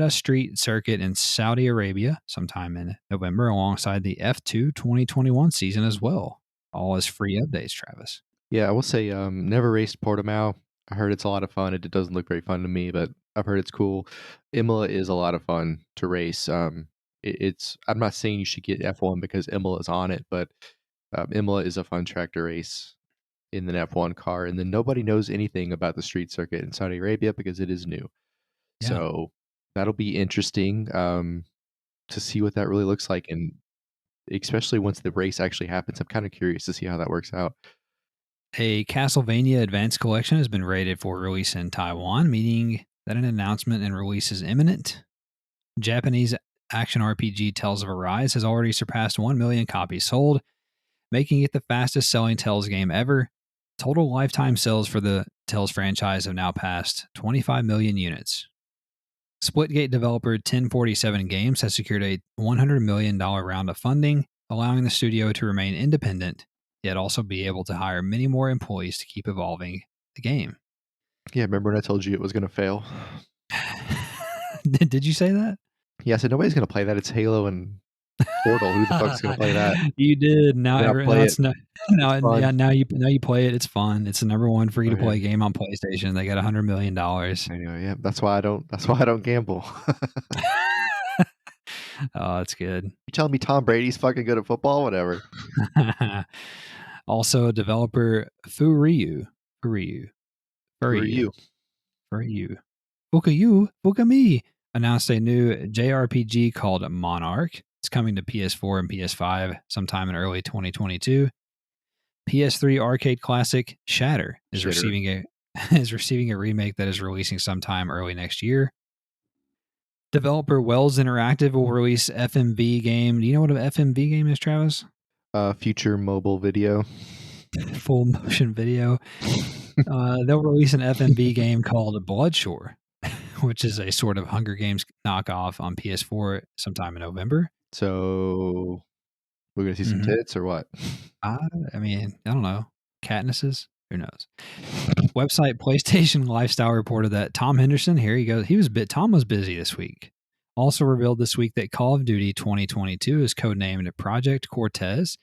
Street Circuit in Saudi Arabia sometime in November, alongside the F2 2021 season as well. All as free updates, Travis. Yeah, I will say, never raced Portimao. I heard it's a lot of fun. It doesn't look very fun to me, but I've heard it's cool. Imola is a lot of fun to race. It's. I'm not saying you should get F1 because Imola is on it, but Imola is a fun track to race in an F1 car. And then nobody knows anything about the street circuit in Saudi Arabia because it is new. Yeah. So that'll be interesting to see what that really looks like, and especially once the race actually happens. I'm kind of curious to see how that works out. A Castlevania Advanced Collection has been rated for release in Taiwan, meaning that an announcement and release is imminent. Japanese action RPG Tales of Arise has already surpassed 1 million copies sold, making it the fastest selling Tales game ever. Total lifetime sales for the Tales franchise have now passed 25 million units. Splitgate developer 1047 Games has secured a $100 million round of funding, allowing the studio to remain independent, yet also be able to hire many more employees to keep evolving the game. Yeah, remember when I told you it was going to fail? Did you say that? Yeah, I said nobody's going to play that. It's Halo and Portal. Who the fuck's going to play that? You did. Now, Then I'll play it. now, It's fun. yeah, now you play it. It's fun. It's the number one free to play Yeah. game on PlayStation. They got $100 million. Anyway, yeah, that's why I don't gamble. Oh, that's good. You telling me Tom Brady's fucking good at football? Whatever. Also, developer Furyu, Fukami announced a new JRPG called Monarch. It's coming to PS4 and PS5 sometime in early 2022. PS3 arcade classic Shatter is receiving a remake that is releasing sometime early next year. Developer Wells Interactive will release FMV game. Do you know what an FMV game is, Travis? Future mobile video. Full motion video. They'll release an FMV game called Bloodshore, which is a sort of Hunger Games knockoff on PS4 sometime in November. So we're gonna see some tits or what? I mean, I don't know. Katnisses? Who knows? Website PlayStation Lifestyle reported that Tom Henderson, here he goes. Tom was busy this week. Also revealed this week that Call of Duty 2022 is codenamed Project Cortez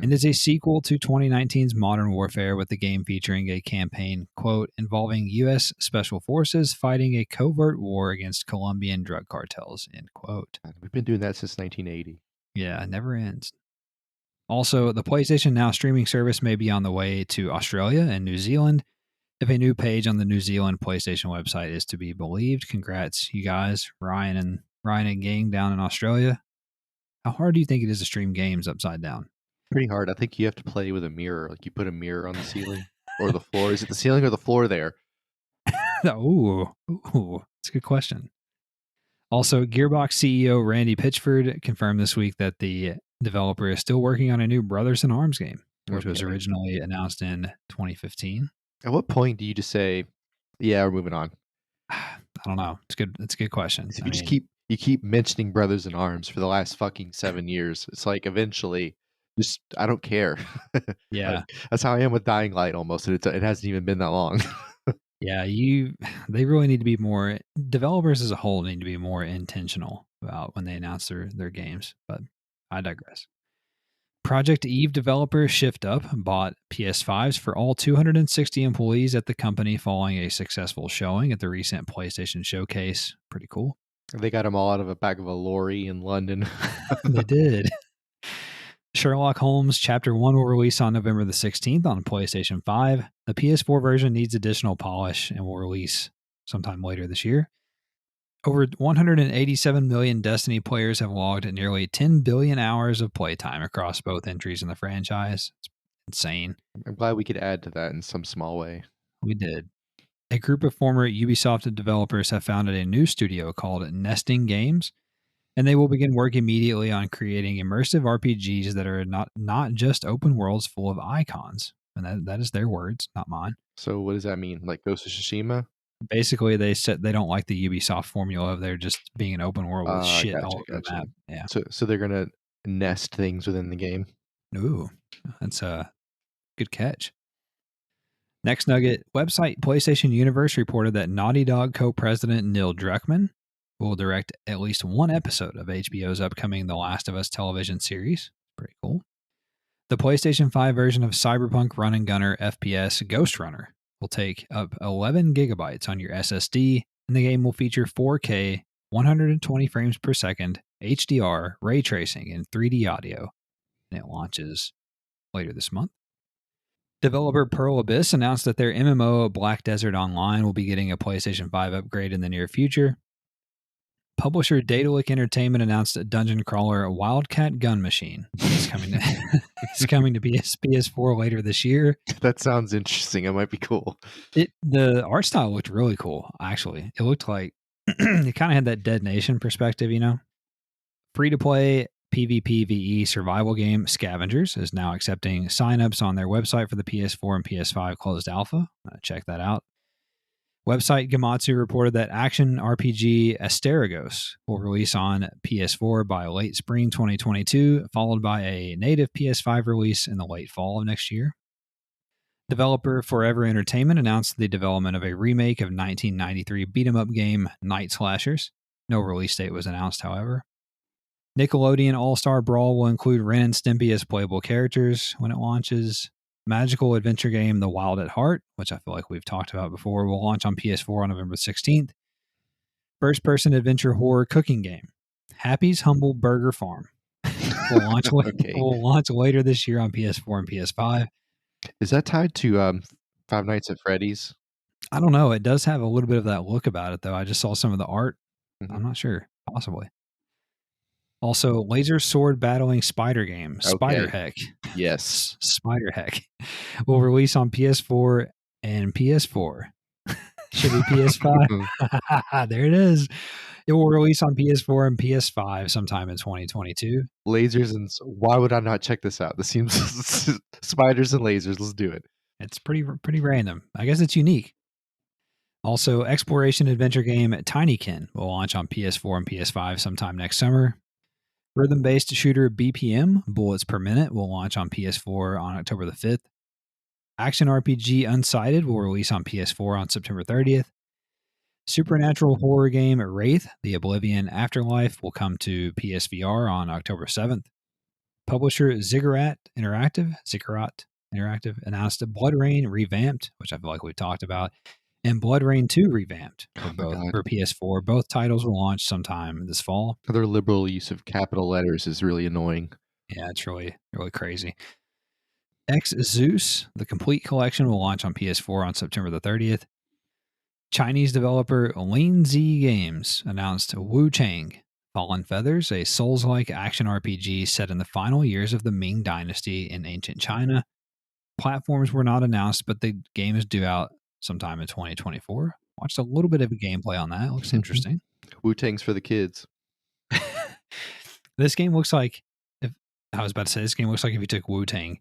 and is a sequel to 2019's Modern Warfare, with the game featuring a campaign, quote, involving U.S. Special Forces fighting a covert war against Colombian drug cartels, end quote. We've been doing that since 1980. Yeah, it never ends. Also, the PlayStation Now streaming service may be on the way to Australia and New Zealand, if a new page on the New Zealand PlayStation website is to be believed. Congrats, you guys, Ryan and gang down in Australia. How hard do you think it is to stream games upside down? Pretty hard. I think you have to play with a mirror. Like you put a mirror on the ceiling or the floor. Is it the ceiling or the floor there? Ooh, that's a good question. Also, Gearbox CEO Randy Pitchford confirmed this week that the developer is still working on a new Brothers in Arms game, which was originally announced in 2015. At what point do you just say, "Yeah, we're moving on"? I don't know. It's good. It's a good question. If you keep mentioning Brothers in Arms for the last fucking 7 years, it's like eventually, just I don't care. Yeah, that's how I am with Dying Light almost. And it hasn't even been that long. yeah. They really need to be more. Developers as a whole need to be more intentional about when they announce their games. But I digress. Project Eve developer Shift Up bought PS5s for all 260 employees at the company following a successful showing at the recent PlayStation Showcase. Pretty cool. They got them all out of a back of a lorry in London. They did. Sherlock Holmes Chapter 1 will release on November the 16th on PlayStation 5. The PS4 version needs additional polish and will release sometime later this year. Over 187 million Destiny players have logged nearly 10 billion hours of playtime across both entries in the franchise. It's insane. I'm glad we could add to that in some small way. We did. A group of former Ubisoft developers have founded a new studio called Nesting Games, and they will begin work immediately on creating immersive RPGs that are not just open worlds full of icons. And that is their words, not mine. So what does that mean? Like Ghost of Tsushima? Basically, they said they don't like the Ubisoft formula of there just being an open world with shit all over the map. Yeah. So they're gonna nest things within the game. Ooh, that's a good catch. Next nugget, website PlayStation Universe reported that Naughty Dog co-president Neil Druckmann will direct at least one episode of HBO's upcoming The Last of Us television series. Pretty cool. The PlayStation 5 version of Cyberpunk Run and Gunner FPS Ghost Runner will take up 11 gigabytes on your SSD, and the game will feature 4K, 120 frames per second, HDR, ray tracing, and 3D audio, and it launches later this month. Developer Pearl Abyss announced that their MMO Black Desert Online will be getting a PlayStation 5 upgrade in the near future. Publisher Daedalic Entertainment announced a dungeon crawler Wildcat Gun Machine is coming to PS4 later this year. That sounds interesting. It might be cool. The art style looked really cool, actually. It looked like it kind of had that Dead Nation perspective, you know? Free-to-play PvPvE survival game Scavengers is now accepting signups on their website for the PS4 and PS5 closed alpha. Check that out. Website Gematsu reported that action RPG Asterigos will release on PS4 by late spring 2022, followed by a native PS5 release in the late fall of next year. Developer Forever Entertainment announced the development of a remake of 1993 beat-em-up game Night Slashers. No release date was announced, however. Nickelodeon All-Star Brawl will include Ren and Stimpy as playable characters when it launches. Magical adventure game The Wild at Heart, which I feel like we've talked about before, will launch on PS4 on November 16th. First-person adventure horror cooking game Happy's Humble Burger Farm will launch later this year on PS4 and PS5. Is that tied to Five Nights at Freddy's? I don't know. It does have a little bit of that look about it, though. I just saw some of the art. Mm-hmm. I'm not sure. Possibly. Also, laser sword battling spider game, Spider Heck. Yes. Spider Heck will release on PS4 and PS4. Should be PS5. There it is. It will release on PS4 and PS5 sometime in 2022. Lasers and why would I not check this out? This seems spiders and lasers. Let's do it. It's pretty random. I guess it's unique. Also, exploration adventure game Tinykin will launch on PS4 and PS5 sometime next summer. Rhythm-based shooter BPM, Bullets Per Minute, will launch on PS4 on October the 5th. Action RPG Unsighted will release on PS4 on September 30th. Supernatural horror game Wraith, The Oblivion Afterlife will come to PSVR on October 7th. Publisher Ziggurat Interactive announced Blood Rain Revamped, which I feel like we've talked about, and Blood Rain 2 Revamped for PS4. Both titles will launch sometime this fall. Their liberal use of capital letters is really annoying. Yeah, it's really, really crazy. X Zeus, the complete collection, will launch on PS4 on September the 30th. Chinese developer Lean Z Games announced Wu Chang, Fallen Feathers, a Souls-like action RPG set in the final years of the Ming Dynasty in ancient China. Platforms were not announced, but the game is due out sometime in 2024. Watched a little bit of a gameplay on that. It looks interesting. Wu-Tang's for the kids. This game looks like if you took Wu-Tang.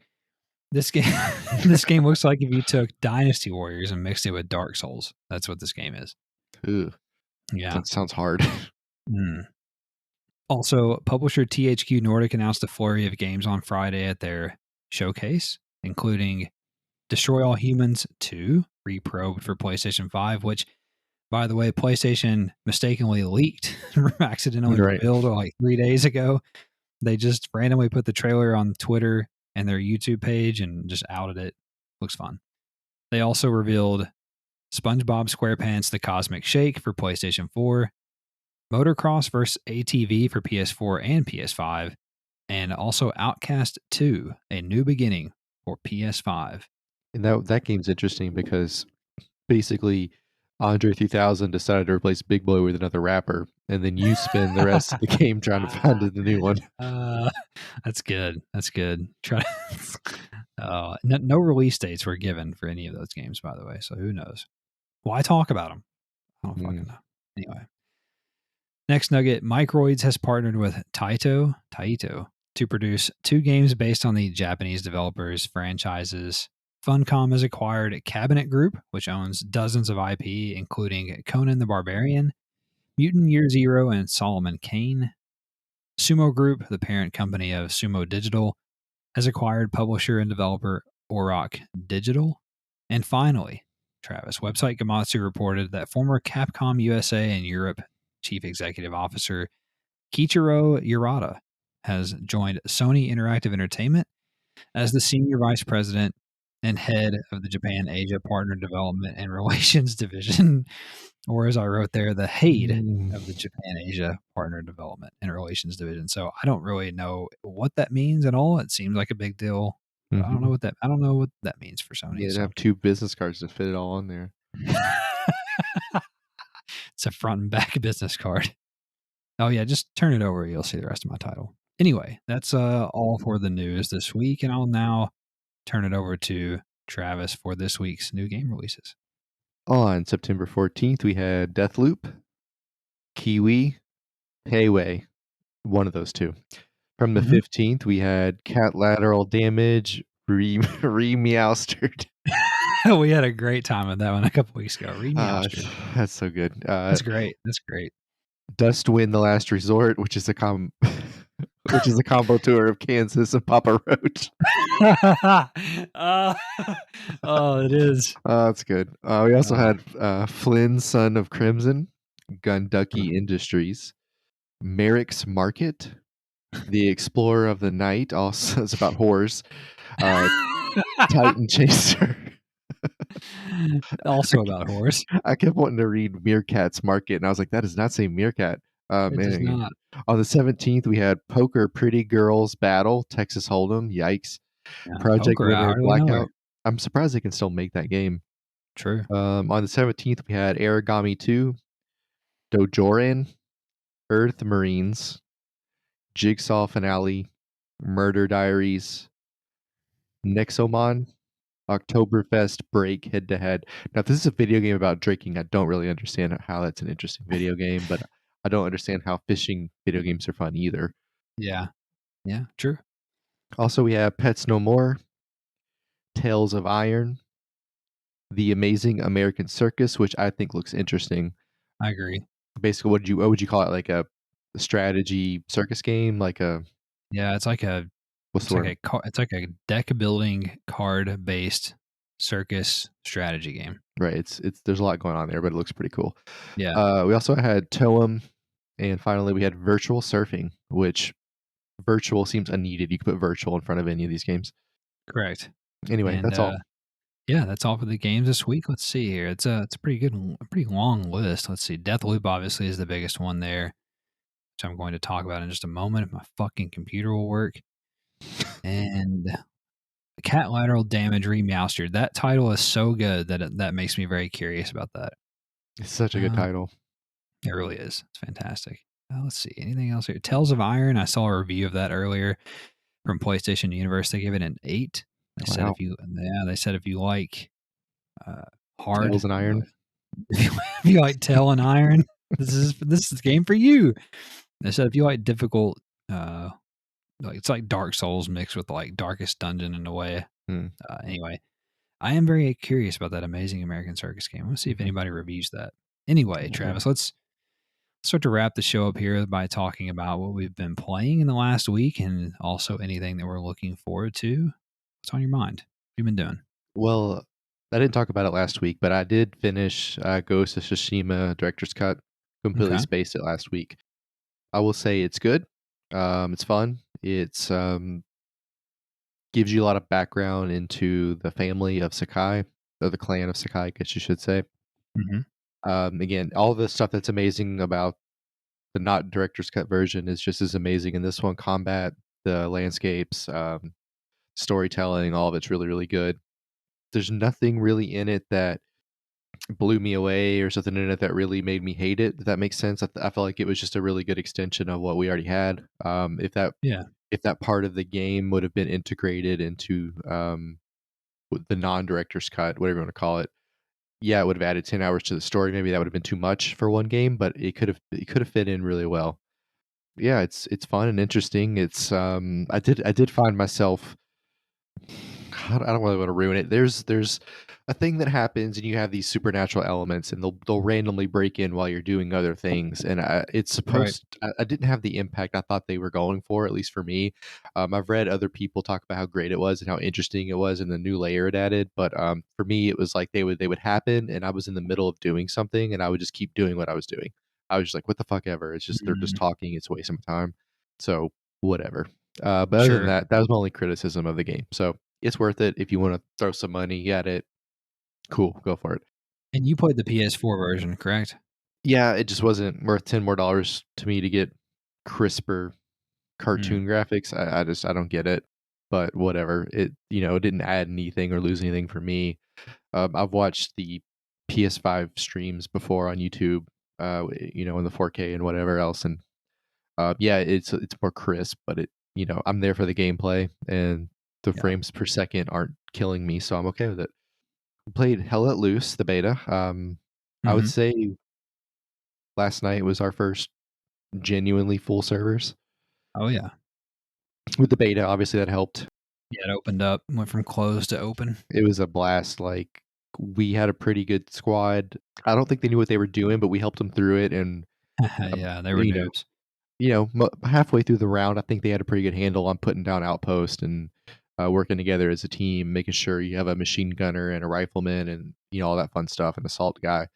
This game looks like if you took Dynasty Warriors and mixed it with Dark Souls. That's what this game is. Ooh. Yeah. That sounds hard. Also, publisher THQ Nordic announced a flurry of games on Friday at their showcase, including Destroy All Humans 2, reprobed for PlayStation 5, which, by the way, PlayStation mistakenly leaked, accidentally revealed like 3 days ago. They just randomly put the trailer on Twitter and their YouTube page and just outed it. Looks fun. They also revealed SpongeBob SquarePants The Cosmic Shake for PlayStation 4, Motocross vs. ATV for PS4 and PS5, and also Outcast 2, A New Beginning for PS5. And that game's interesting because basically Andre 3000 decided to replace Big Boy with another rapper, and then you spend the rest of the game trying to find the new one. That's good. That's good. Try. No release dates were given for any of those games, by the way. So who knows? Why talk about them? I don't fucking know. Anyway, next nugget: Microids has partnered with Taito to produce 2 games based on the Japanese developers' franchises. Funcom has acquired Cabinet Group, which owns dozens of IP, including Conan the Barbarian, Mutant Year Zero, and Solomon Kane. Sumo Group, the parent company of Sumo Digital, has acquired publisher and developer Auroch Digital. And finally, Travis, website Gamatsu reported that former Capcom USA and Europe Chief Executive Officer Kichiro Urata has joined Sony Interactive Entertainment as the Senior Vice President and Head of the Japan Asia Partner Development and Relations Division, or as I wrote there, the head of the Japan Asia Partner Development and Relations Division. So I don't really know what that means at all. It seems like a big deal. But I don't know what that means for Sony. Yeah, have 2 business cards to fit it all on there. It's a front and back business card. Oh yeah, just turn it over. You'll see the rest of my title. Anyway, that's all for the news this week, and I'll now turn it over to Travis for this week's new game releases. On September 14th, we had Deathloop, Kiwi, Payway, one of those 2. From the 15th, we had Cat Lateral Damage, Re-Meowstered. We had a great time with that one a couple weeks ago. That's so good. That's great. That's great. Dustwind: The Last Resort, which is a combo tour of Kansas and Papa Roach. It is. That's good. We also had Flynn, Son of Crimson, Gunducky Industries, Merrick's Market, The Explorer of the Night, also it's about whores, Titan Chaser. Also about horse. I kept wanting to read Meerkat's Market, and I was like, that does not say Meerkat. It does not. On the 17th, we had Poker Pretty Girls Battle, Texas Hold'em. Yikes. Yeah, Project Winter Blackout. nowhere. I'm surprised they can still make that game. True. On the 17th, we had Origami 2, Dojoran, Earth Marines, Jigsaw Finale, Murder Diaries, Nexomon, Oktoberfest Break Head to Head. Now, if this is a video game about drinking, I don't really understand how that's an interesting video game, but I don't understand how fishing video games are fun either. Yeah. Yeah, true. Also, we have Pets No More, Tales of Iron, The Amazing American Circus, which I think looks interesting. I agree. Basically, what would you call it? Like a strategy circus game? Like a it's like a what's the word? It's like a deck building card based circus strategy game. Right. It's there's a lot going on there, but it looks pretty cool. Yeah. We also had Toem, and finally we had Virtual Surfing, which virtual seems unneeded. You could put virtual in front of any of these games. Correct. Anyway, And, that's all. Yeah, that's all for the games this week. Let's see here. It's a pretty long list. Let's see. Deathloop obviously is the biggest one there, which I'm going to talk about in just a moment if my fucking computer will work. And Cat Lateral Damage Re-Meowstered. That title is so good that that makes me very curious about that. It's such a good title. It really is. It's fantastic. Let's see. Anything else here? Tales of Iron. I saw a review of that earlier from PlayStation Universe. They gave it an 8. They said if you like hard Tails and Iron, if you like Tail and Iron, this is the game for you. They said if you like difficult, like it's like Dark Souls mixed with like Darkest Dungeon in a way. Anyway, I am very curious about that Amazing American Circus game. Let's see if anybody reviews that. Anyway, Travis, let's start to wrap the show up here by talking about what we've been playing in the last week and also anything that we're looking forward to. What's on your mind? What have you been doing? Well, I didn't talk about it last week, but I did finish Ghost of Tsushima Director's Cut. Completely spaced it last week. I will say it's good. It's fun. It's gives you a lot of background into the family of Sakai, or the clan of Sakai, I guess you should say. Mhm. Again, all the stuff that's amazing about the not director's cut version is just as amazing in this one. Combat, the landscapes, storytelling, all of it's really, really good. There's nothing really in it that blew me away or something in it that really made me hate it. If that makes sense. I felt like it was just a really good extension of what we already had. Yeah. If that part of the game would have been integrated into the non-director's cut, whatever you want to call it, yeah, it would have added 10 hours to the story. Maybe that would have been too much for one game, but it could have fit in really well. Yeah, it's fun and interesting. It's I did find myself I don't really want to ruin it. There's a thing that happens, and you have these supernatural elements, and they'll randomly break in while you're doing other things, and it's Right. supposed. I didn't have the impact I thought they were going for, at least for me. I've read other people talk about how great it was and how interesting it was, and the new layer it added. But for me, it was like they would happen, and I was in the middle of doing something, and I would just keep doing what I was doing. I was just like, what the fuck ever. It's just they're just Mm, talking. It's wasting my time. So whatever. But other than sure. that, that was my only criticism of the game. So it's worth it if you wanna throw some money at it. Cool, go for it. And you played the PS4 version, correct? Yeah, it just wasn't worth $10 more to me to get crisper Mm, cartoon graphics. I don't get it, but whatever. It didn't add anything or lose anything for me. I've watched the PS5 streams before on YouTube, in the 4K and whatever else, and, yeah, it's more crisp, but I'm there for the gameplay, and the yeah. frames per second aren't killing me, so I'm okay with it. Played Hell Let Loose, the beta. I would Mhm. say last night was our first genuinely full servers. Oh, yeah. With the beta, obviously that helped. Yeah, it opened up, went from closed to open. It was a blast. Like we had a pretty good squad. I don't think they knew what they were doing, but we helped them through it. And um, Yeah, they were you know, noobs. halfway through the round, I think they had a pretty good handle on putting down outpost and working together as a team, making sure you have a machine gunner and a rifleman and all that fun stuff, an assault guy.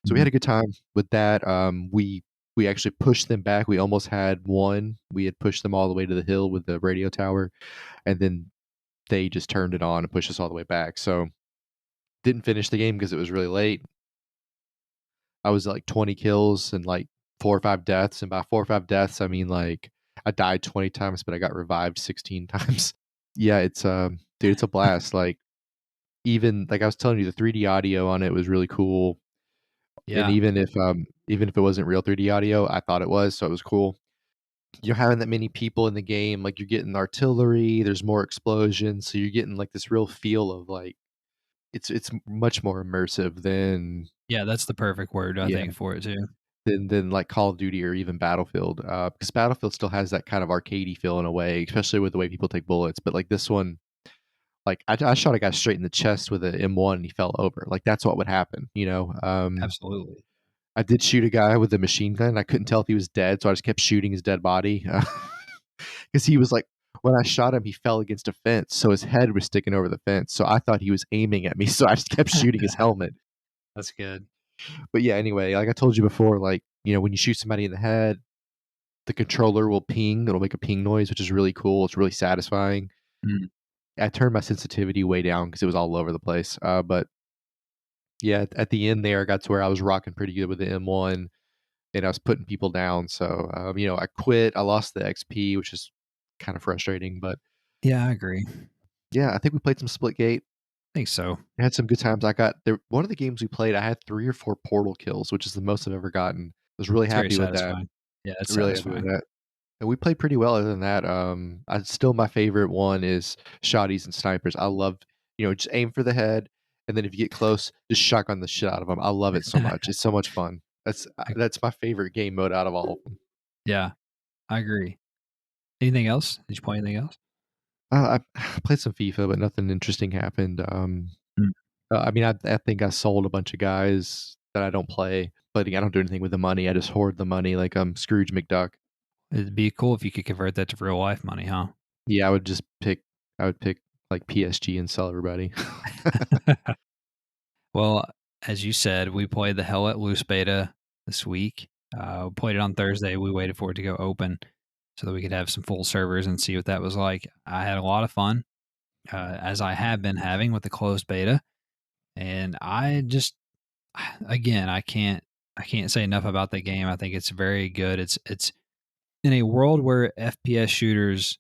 So we Mhm. had a good time with that. We actually pushed them back. We almost had one. We had pushed them all the way to the hill with the radio tower, and then they just turned it on and pushed us all the way back. So didn't finish the game because it was really late. I was at, like 20 kills and like 4 or 5 deaths, and by 4 or 5 deaths, I mean like I died 20 times, but I got revived 16 times. Yeah, it's dude, it's a blast. Like even like I was telling you, the 3D audio on it was really cool. And Yeah. even if it wasn't real 3D audio, I thought it was, so it was cool. You're having that many people in the game, like you're getting artillery, there's more explosions, so you're getting like this real feel of like it's much more immersive than Yeah, that's the perfect word, I yeah, think, for it too. than like Call of Duty or even Battlefield. Because Battlefield still has that kind of arcadey feel in a way, especially with the way people take bullets. But like this one, like I shot a guy straight in the chest with an M1 and he fell over. Like that's what would happen. Absolutely. I did shoot a guy with a machine gun. I couldn't tell if he was dead, so I just kept shooting his dead body. Because he was like, when I shot him, he fell against a fence, so his head was sticking over the fence. So I thought he was aiming at me, so I just kept shooting his helmet. That's good. But yeah, anyway, like I told you before, like when you shoot somebody in the head, the controller will ping. It'll make a ping noise, which is really cool. It's really satisfying. Mm, I turned my sensitivity way down because it was all over the place. But yeah, at the end there, I got to where I was rocking pretty good with the M1 and I was putting people down. So, I quit. I lost the XP, which is kind of frustrating. But yeah, I agree. yeah, I think we played some Splitgate. I think so. Had some good times. I got there. One of the games we played, I had 3 or 4 portal kills, which is the most I've ever gotten. I was really It's very happy with that. satisfying. Yeah, it's Really happy with satisfying. that. And we played pretty well other than that. I still my favorite one is shotties and snipers. I love, just aim for the head, and then if you get close, just shotgun the shit out of them. I love it so much. It's so much fun. I That's my favorite game mode out of all of them. yeah, I agree. Anything else? Did you play anything else? I played some FIFA, but nothing interesting happened. Mm. I mean, I think I sold a bunch of guys that I don't play, but I don't do anything with the money. I just hoard the money like Scrooge McDuck. It'd be cool if you could convert that to real life money, huh? Yeah, I would pick like PSG and sell everybody. Well, as you said, we played the Hell Let Loose beta this week. Played it on Thursday. We waited for it to go open. so that we could have some full servers and see what that was like. I had a lot of fun, as I have been having with the closed beta, and I just, again, I can't say enough about the game. I think it's very good. It's in a world where FPS shooters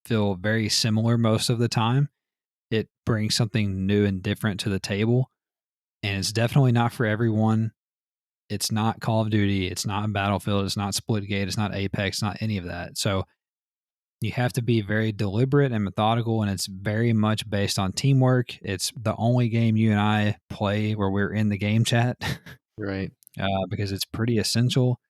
feel very similar most of the time. It brings something new and different to the table, and it's definitely not for everyone. It's not Call of Duty, it's not Battlefield, it's not Splitgate, it's not Apex, not any of that. So you have to be very deliberate and methodical, and it's very much based on teamwork. It's the only game you and I play where we're in the game chat, Right. because it's pretty essential,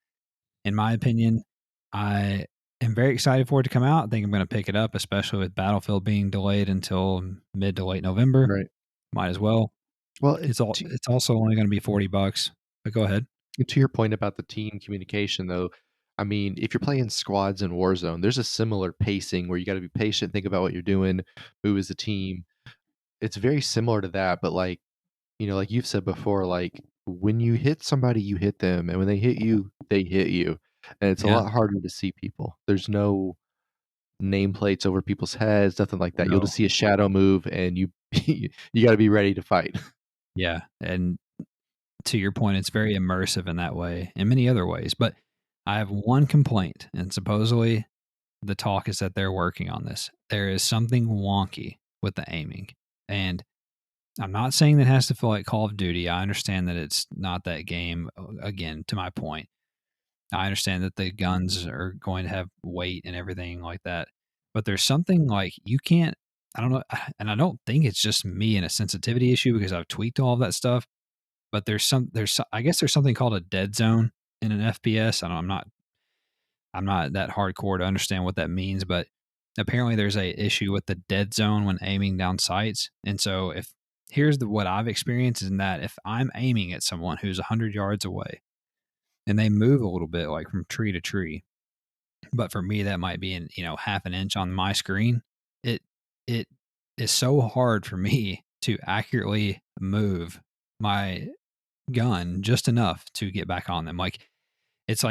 in my opinion. I am very excited for it to come out. I think I'm going to pick it up, especially with Battlefield being delayed until mid to late November. Right. Might as well. Well, It's also only going to be $40. But go ahead. to your point about the team communication, though, I mean, if you're playing squads in Warzone, there's a similar pacing where you got to be patient, think about what you're doing, move as a team. It's very similar to that, but like, like you've said before, like when you hit somebody, you hit them, and when they hit you, they hit you, and it's a Yeah. lot harder to see people. There's no nameplates over people's heads, nothing like that. You'll No. just see a shadow move, and you got to be ready to fight. Yeah. And to your point, it's very immersive in that way and many other ways. But I have one complaint, and supposedly the talk is that they're working on this. There is something wonky with the aiming. And I'm not saying that it has to feel like Call of Duty. I understand that it's not that game. Again, to my point, I understand that the guns are going to have weight and everything like that. But there's something like you can't, I don't know. And I don't think it's just me and a sensitivity issue because I've tweaked all of that stuff. But I guess there's something called a dead zone in an FPS. I don't, I'm not that hardcore to understand what that means, but apparently there's a issue with the dead zone when aiming down sights. And so if here's what I've experienced is that if I'm aiming at someone who's 100 yards away and they move a little bit, like from tree to tree, but for me that might be in half an inch on my screen, it it is so hard for me to accurately move my gun just enough to get back on them. Like it's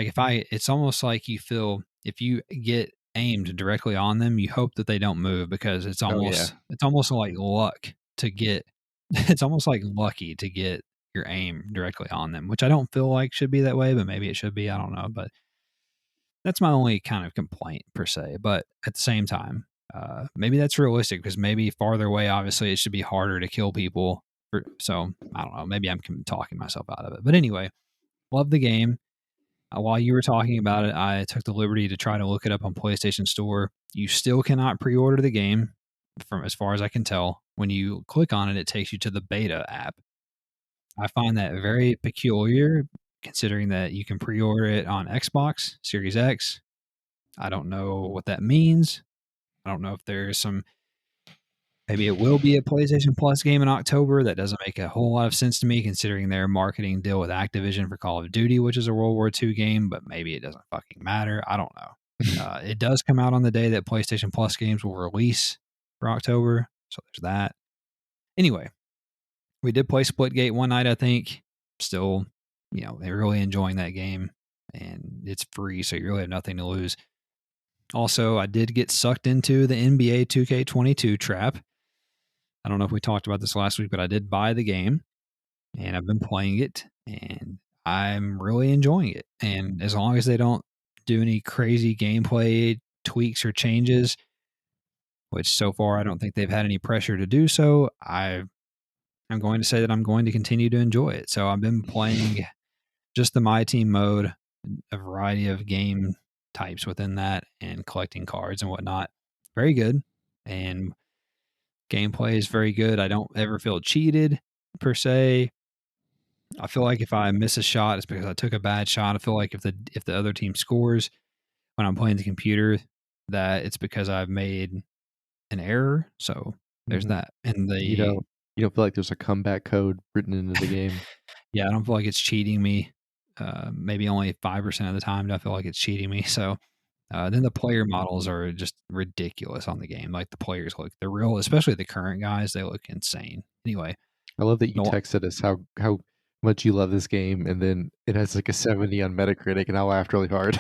almost like you feel if you get aimed directly on them, you hope that they don't move because Oh yeah. it's almost like luck to get it's almost like lucky to get your aim directly on them, which I don't feel like should be that way, but maybe it should be. I don't know. But that's my only kind of complaint per se. But at the same time, maybe that's realistic because maybe farther away, obviously, it should be harder to kill people. So I don't know. Maybe I'm talking myself out of it. But anyway, love the game. While you were talking about it, I took the liberty to try to look it up on PlayStation Store. You still cannot pre-order the game, from as far as I can tell. When you click on it, it takes you to the beta app. I find that very peculiar, considering that you can pre-order it on Xbox Series X. I don't know what that means. I don't know if there's some. Maybe it will be a PlayStation Plus game in October. That doesn't make a whole lot of sense to me, considering their marketing deal with Activision for Call of Duty, which is a World War II game, but maybe it doesn't fucking matter. I don't know. It does come out on the day that PlayStation Plus games will release for October. So there's that. Anyway, we did play Splitgate one night, I think. Still, really enjoying that game. And it's free, so you really have nothing to lose. Also, I did get sucked into the NBA 2K22 trap. I don't know if we talked about this last week, but I did buy the game and I've been playing it and I'm really enjoying it. And as long as they don't do any crazy gameplay tweaks or changes, which so far I don't think they've had any pressure to do so, I'm going to say that I'm going to continue to enjoy it. So I've been playing just the My Team mode, a variety of game types within that, and collecting cards and whatnot. Very good. And gameplay is very good. I don't ever feel cheated per se. I feel like if I miss a shot, it's because I took a bad shot. I feel like if the other team scores when I'm playing the computer, that it's because I've made an error. So there's Mhm. that. And You don't feel like there's a comeback code written into the game. yeah, I don't feel like it's cheating me. Maybe only 5% of the time do I feel like it's cheating me. So then the player models are just ridiculous on the game. Like the players look, they're real, especially the current guys. They look insane. Anyway, I love that you no, texted us how much you love this game, and then it has like a 70 on Metacritic, and I laughed really hard.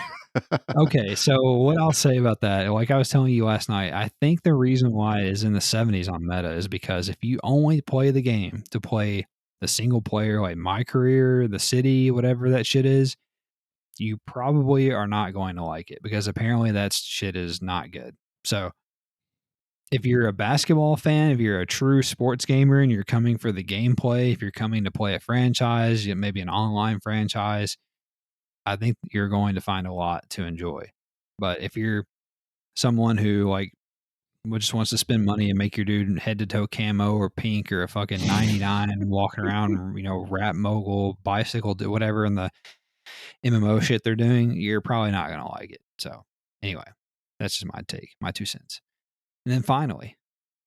Okay, so what I'll say about that, like I was telling you last night, I think the reason why it is in the 70s on Meta is because if you only play the game to play the single player, like My Career, The City, whatever that shit is, you probably are not going to like it because apparently that shit is not good. So if you're a basketball fan, if you're a true sports gamer and you're coming for the gameplay, if you're coming to play a franchise, maybe an online franchise, I think you're going to find a lot to enjoy. But if you're someone who like just wants to spend money and make your dude head to toe camo or pink or a fucking 99 and walking around, rap mogul, bicycle, whatever in the MMO shit they're doing, you're probably not going to like it. So anyway, that's just my take, my 2 cents. And then finally,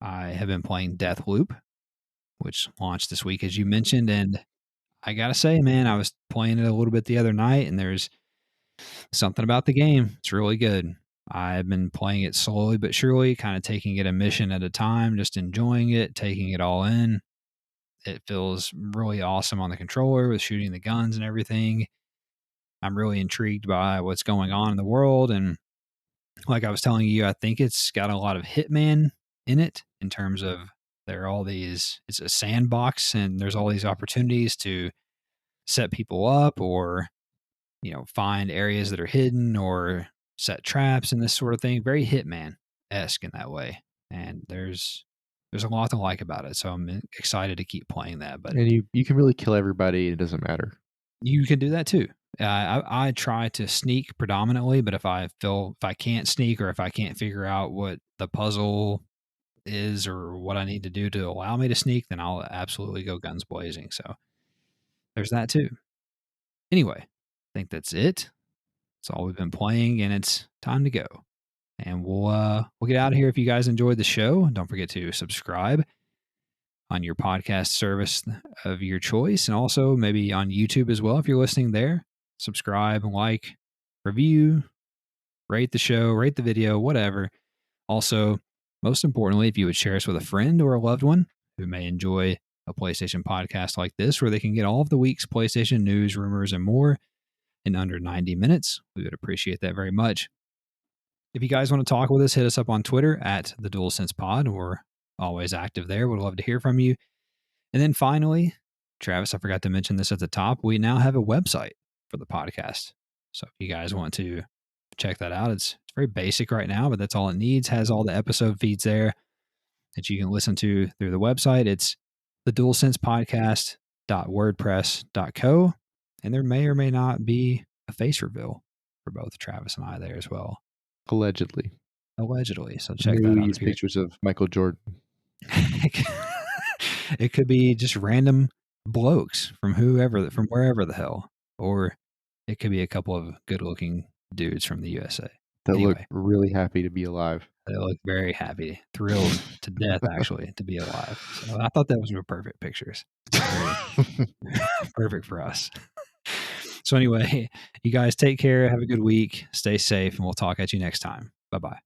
I have been playing Deathloop, which launched this week, as you mentioned. And I got to say, man, I was playing it a little bit the other night, and there's something about the game. It's really good. I've been playing it slowly but surely, kind of taking it a mission at a time, just enjoying it, taking it all in. It feels really awesome on the controller with shooting the guns and everything. I'm really intrigued by what's going on in the world. And like I was telling you, I think it's got a lot of Hitman in it in terms of there are all these, it's a sandbox and there's all these opportunities to set people up or, find areas that are hidden or set traps and this sort of thing. Very Hitman-esque in that way. And there's a lot to like about it. So I'm excited to keep playing that. But And you can really kill everybody, it doesn't matter. you can do that too. I try to sneak predominantly, but if I can't sneak or if I can't figure out what the puzzle is or what I need to do to allow me to sneak, then I'll absolutely go guns blazing. So there's that too. Anyway, I think that's it. That's all we've been playing, and it's time to go. And we'll get out of here. If you guys enjoyed the show, don't forget to subscribe on your podcast service of your choice, and also maybe on YouTube as well if you're listening there. Subscribe, like, review, rate the show, rate the video, whatever. Also, most importantly, if you would share us with a friend or a loved one who may enjoy a PlayStation podcast like this, where they can get all of the week's PlayStation news, rumors, and more in under 90 minutes, we would appreciate that very much. If you guys want to talk with us, hit us up on Twitter at the DualSense Pod. We're always active there. We'd love to hear from you. And then finally, Travis, I forgot to mention this at the top. We now have a website for the podcast. So if you guys want to check that out, it's very basic right now, but that's all it needs. Has all the episode feeds there that you can listen to through the website. It's the DualSensePodcast.wordpress.co. And there may or may not be a face reveal for both Travis and I there as well. Allegedly. So check that out. Use pictures of Michael Jordan. It could be just random blokes from wherever the hell, or it could be a couple of good-looking dudes from the USA that look really happy to be alive. They look very happy, thrilled to death, actually, to be alive. So I thought that was perfect pictures. Perfect for us. So anyway, you guys take care. Have a good week. Stay safe, and we'll talk at you next time. Bye-bye.